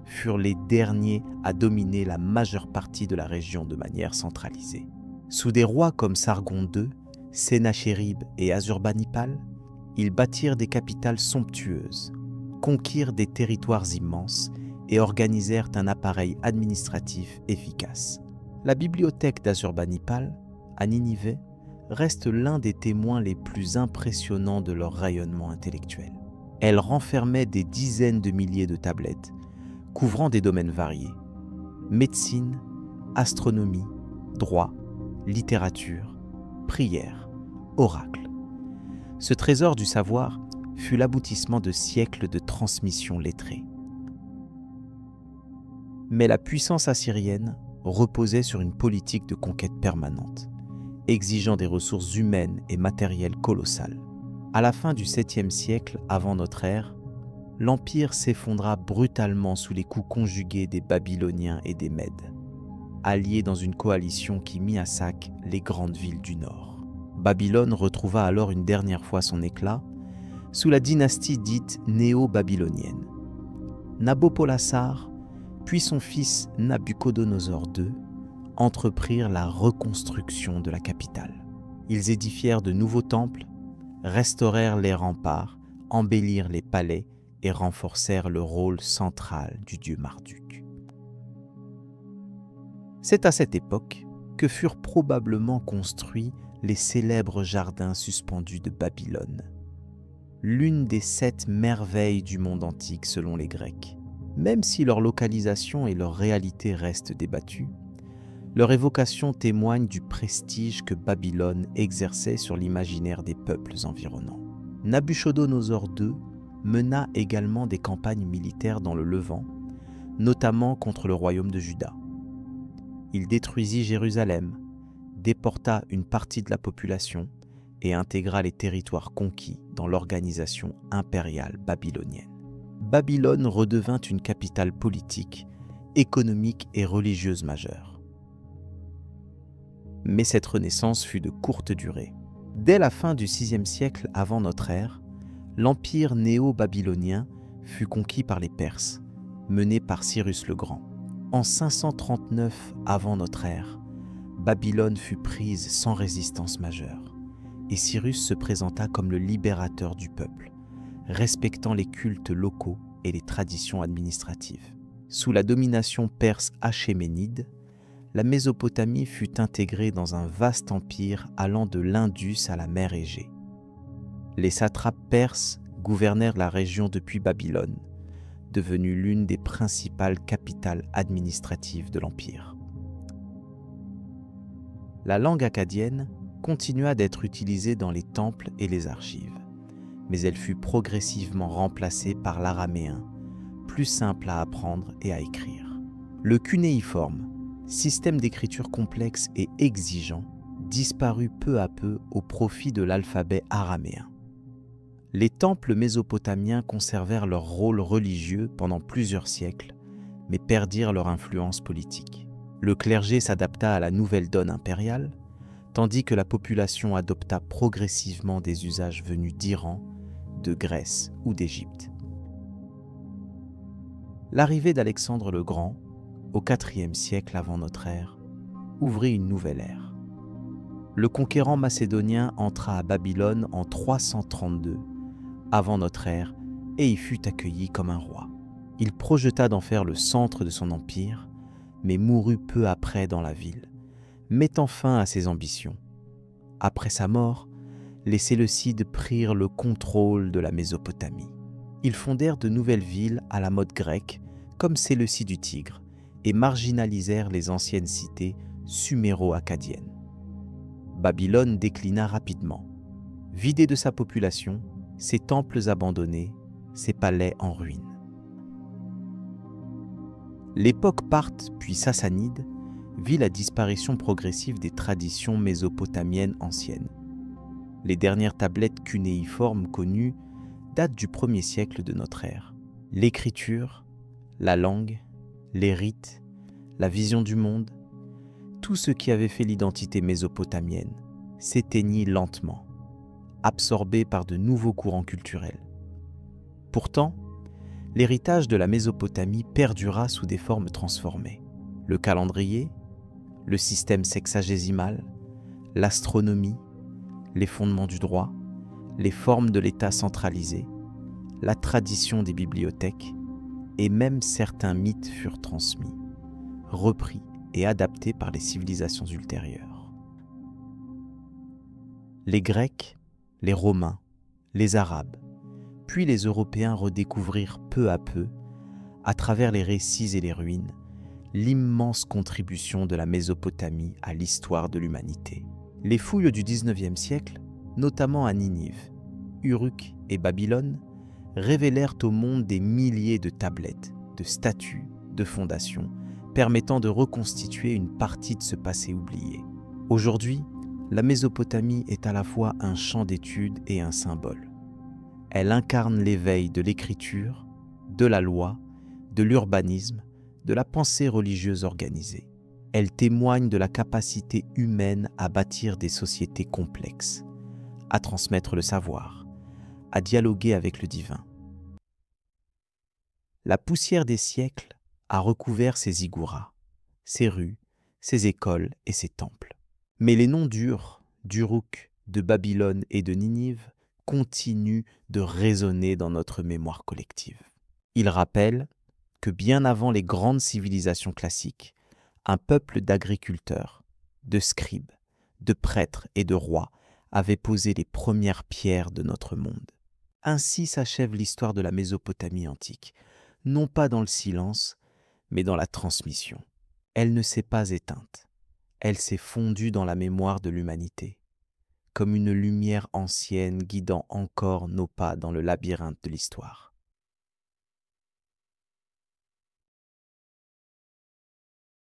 furent les derniers à dominer la majeure partie de la région de manière centralisée. Sous des rois comme Sargon II, Sennachérib et Assurbanipal, ils bâtirent des capitales somptueuses, conquirent des territoires immenses et organisèrent un appareil administratif efficace. La bibliothèque d'Assurbanipal, à Ninive, reste l'un des témoins les plus impressionnants de leur rayonnement intellectuel. Elle renfermait des dizaines de milliers de tablettes, couvrant des domaines variés: médecine, astronomie, droit, littérature, prière, oracle. Ce trésor du savoir fut l'aboutissement de siècles de transmission lettrée. Mais la puissance assyrienne reposait sur une politique de conquête permanente, exigeant des ressources humaines et matérielles colossales. À la fin du 7e siècle avant notre ère, l'Empire s'effondra brutalement sous les coups conjugués des Babyloniens et des Mèdes, alliés dans une coalition qui mit à sac les grandes villes du Nord. Babylone retrouva alors une dernière fois son éclat, sous la dynastie dite néo-babylonienne. Nabopolassar, puis son fils Nabuchodonosor II, entreprirent la reconstruction de la capitale. Ils édifièrent de nouveaux temples, restaurèrent les remparts, embellirent les palais et renforcèrent le rôle central du dieu Marduk. C'est à cette époque que furent probablement construits les célèbres jardins suspendus de Babylone, l'une des 7 merveilles du monde antique selon les Grecs. Même si leur localisation et leur réalité restent débattues, leur évocation témoigne du prestige que Babylone exerçait sur l'imaginaire des peuples environnants. Nabuchodonosor II mena également des campagnes militaires dans le Levant, notamment contre le royaume de Juda. Il détruisit Jérusalem, déporta une partie de la population et intégra les territoires conquis dans l'organisation impériale babylonienne. Babylone redevint une capitale politique, économique et religieuse majeure. Mais cette renaissance fut de courte durée. Dès la fin du VIe siècle avant notre ère, l'empire néo-babylonien fut conquis par les Perses, menés par Cyrus le Grand. En 539 avant notre ère, Babylone fut prise sans résistance majeure, et Cyrus se présenta comme le libérateur du peuple, respectant les cultes locaux et les traditions administratives. Sous la domination perse achéménide, la Mésopotamie fut intégrée dans un vaste empire allant de l'Indus à la mer Égée. Les satrapes perses gouvernèrent la région depuis Babylone, devenue l'une des principales capitales administratives de l'empire. La langue akkadienne continua d'être utilisée dans les temples et les archives, mais elle fut progressivement remplacée par l'araméen, plus simple à apprendre et à écrire. Le cunéiforme, système d'écriture complexe et exigeant, disparut peu à peu au profit de l'alphabet araméen. Les temples mésopotamiens conservèrent leur rôle religieux pendant plusieurs siècles, mais perdirent leur influence politique. Le clergé s'adapta à la nouvelle donne impériale, tandis que la population adopta progressivement des usages venus d'Iran, de Grèce ou d'Égypte. L'arrivée d'Alexandre le Grand, au IVe siècle avant notre ère, ouvrit une nouvelle ère. Le conquérant macédonien entra à Babylone en 332 avant notre ère et y fut accueilli comme un roi. Il projeta d'en faire le centre de son empire, mais mourut peu après dans la ville, mettant fin à ses ambitions. Après sa mort, les Séleucides prirent le contrôle de la Mésopotamie. Ils fondèrent de nouvelles villes à la mode grecque, comme Séleucie du Tigre, et marginalisèrent les anciennes cités suméro-akkadiennes. Babylone déclina rapidement. Vidée de sa population, ses temples abandonnés, ses palais en ruine. L'époque parthe puis sassanide vit la disparition progressive des traditions mésopotamiennes anciennes. Les dernières tablettes cunéiformes connues datent du 1er siècle de notre ère. L'écriture, la langue, les rites, la vision du monde, tout ce qui avait fait l'identité mésopotamienne s'éteignit lentement, absorbé par de nouveaux courants culturels. Pourtant, l'héritage de la Mésopotamie perdura sous des formes transformées. Le calendrier, le système sexagésimal, l'astronomie, les fondements du droit, les formes de l'État centralisé, la tradition des bibliothèques et même certains mythes furent transmis, repris et adaptés par les civilisations ultérieures. Les Grecs, les Romains, les Arabes, puis les Européens redécouvrirent peu à peu, à travers les récits et les ruines, l'immense contribution de la Mésopotamie à l'histoire de l'humanité. Les fouilles du XIXe siècle, notamment à Ninive, Uruk et Babylone, révélèrent au monde des milliers de tablettes, de statues, de fondations, permettant de reconstituer une partie de ce passé oublié. Aujourd'hui, la Mésopotamie est à la fois un champ d'études et un symbole. Elle incarne l'éveil de l'écriture, de la loi, de l'urbanisme, de la pensée religieuse organisée. Elle témoigne de la capacité humaine à bâtir des sociétés complexes, à transmettre le savoir, à dialoguer avec le divin. La poussière des siècles a recouvert ces ziggourats, ces rues, ces écoles et ces temples. Mais les noms d'Ur, d'Uruk, de Babylone et de Ninive continuent de résonner dans notre mémoire collective. Ils rappellent que bien avant les grandes civilisations classiques, un peuple d'agriculteurs, de scribes, de prêtres et de rois avait posé les premières pierres de notre monde. Ainsi s'achève l'histoire de la Mésopotamie antique, non pas dans le silence, mais dans la transmission. Elle ne s'est pas éteinte, elle s'est fondue dans la mémoire de l'humanité, comme une lumière ancienne guidant encore nos pas dans le labyrinthe de l'histoire.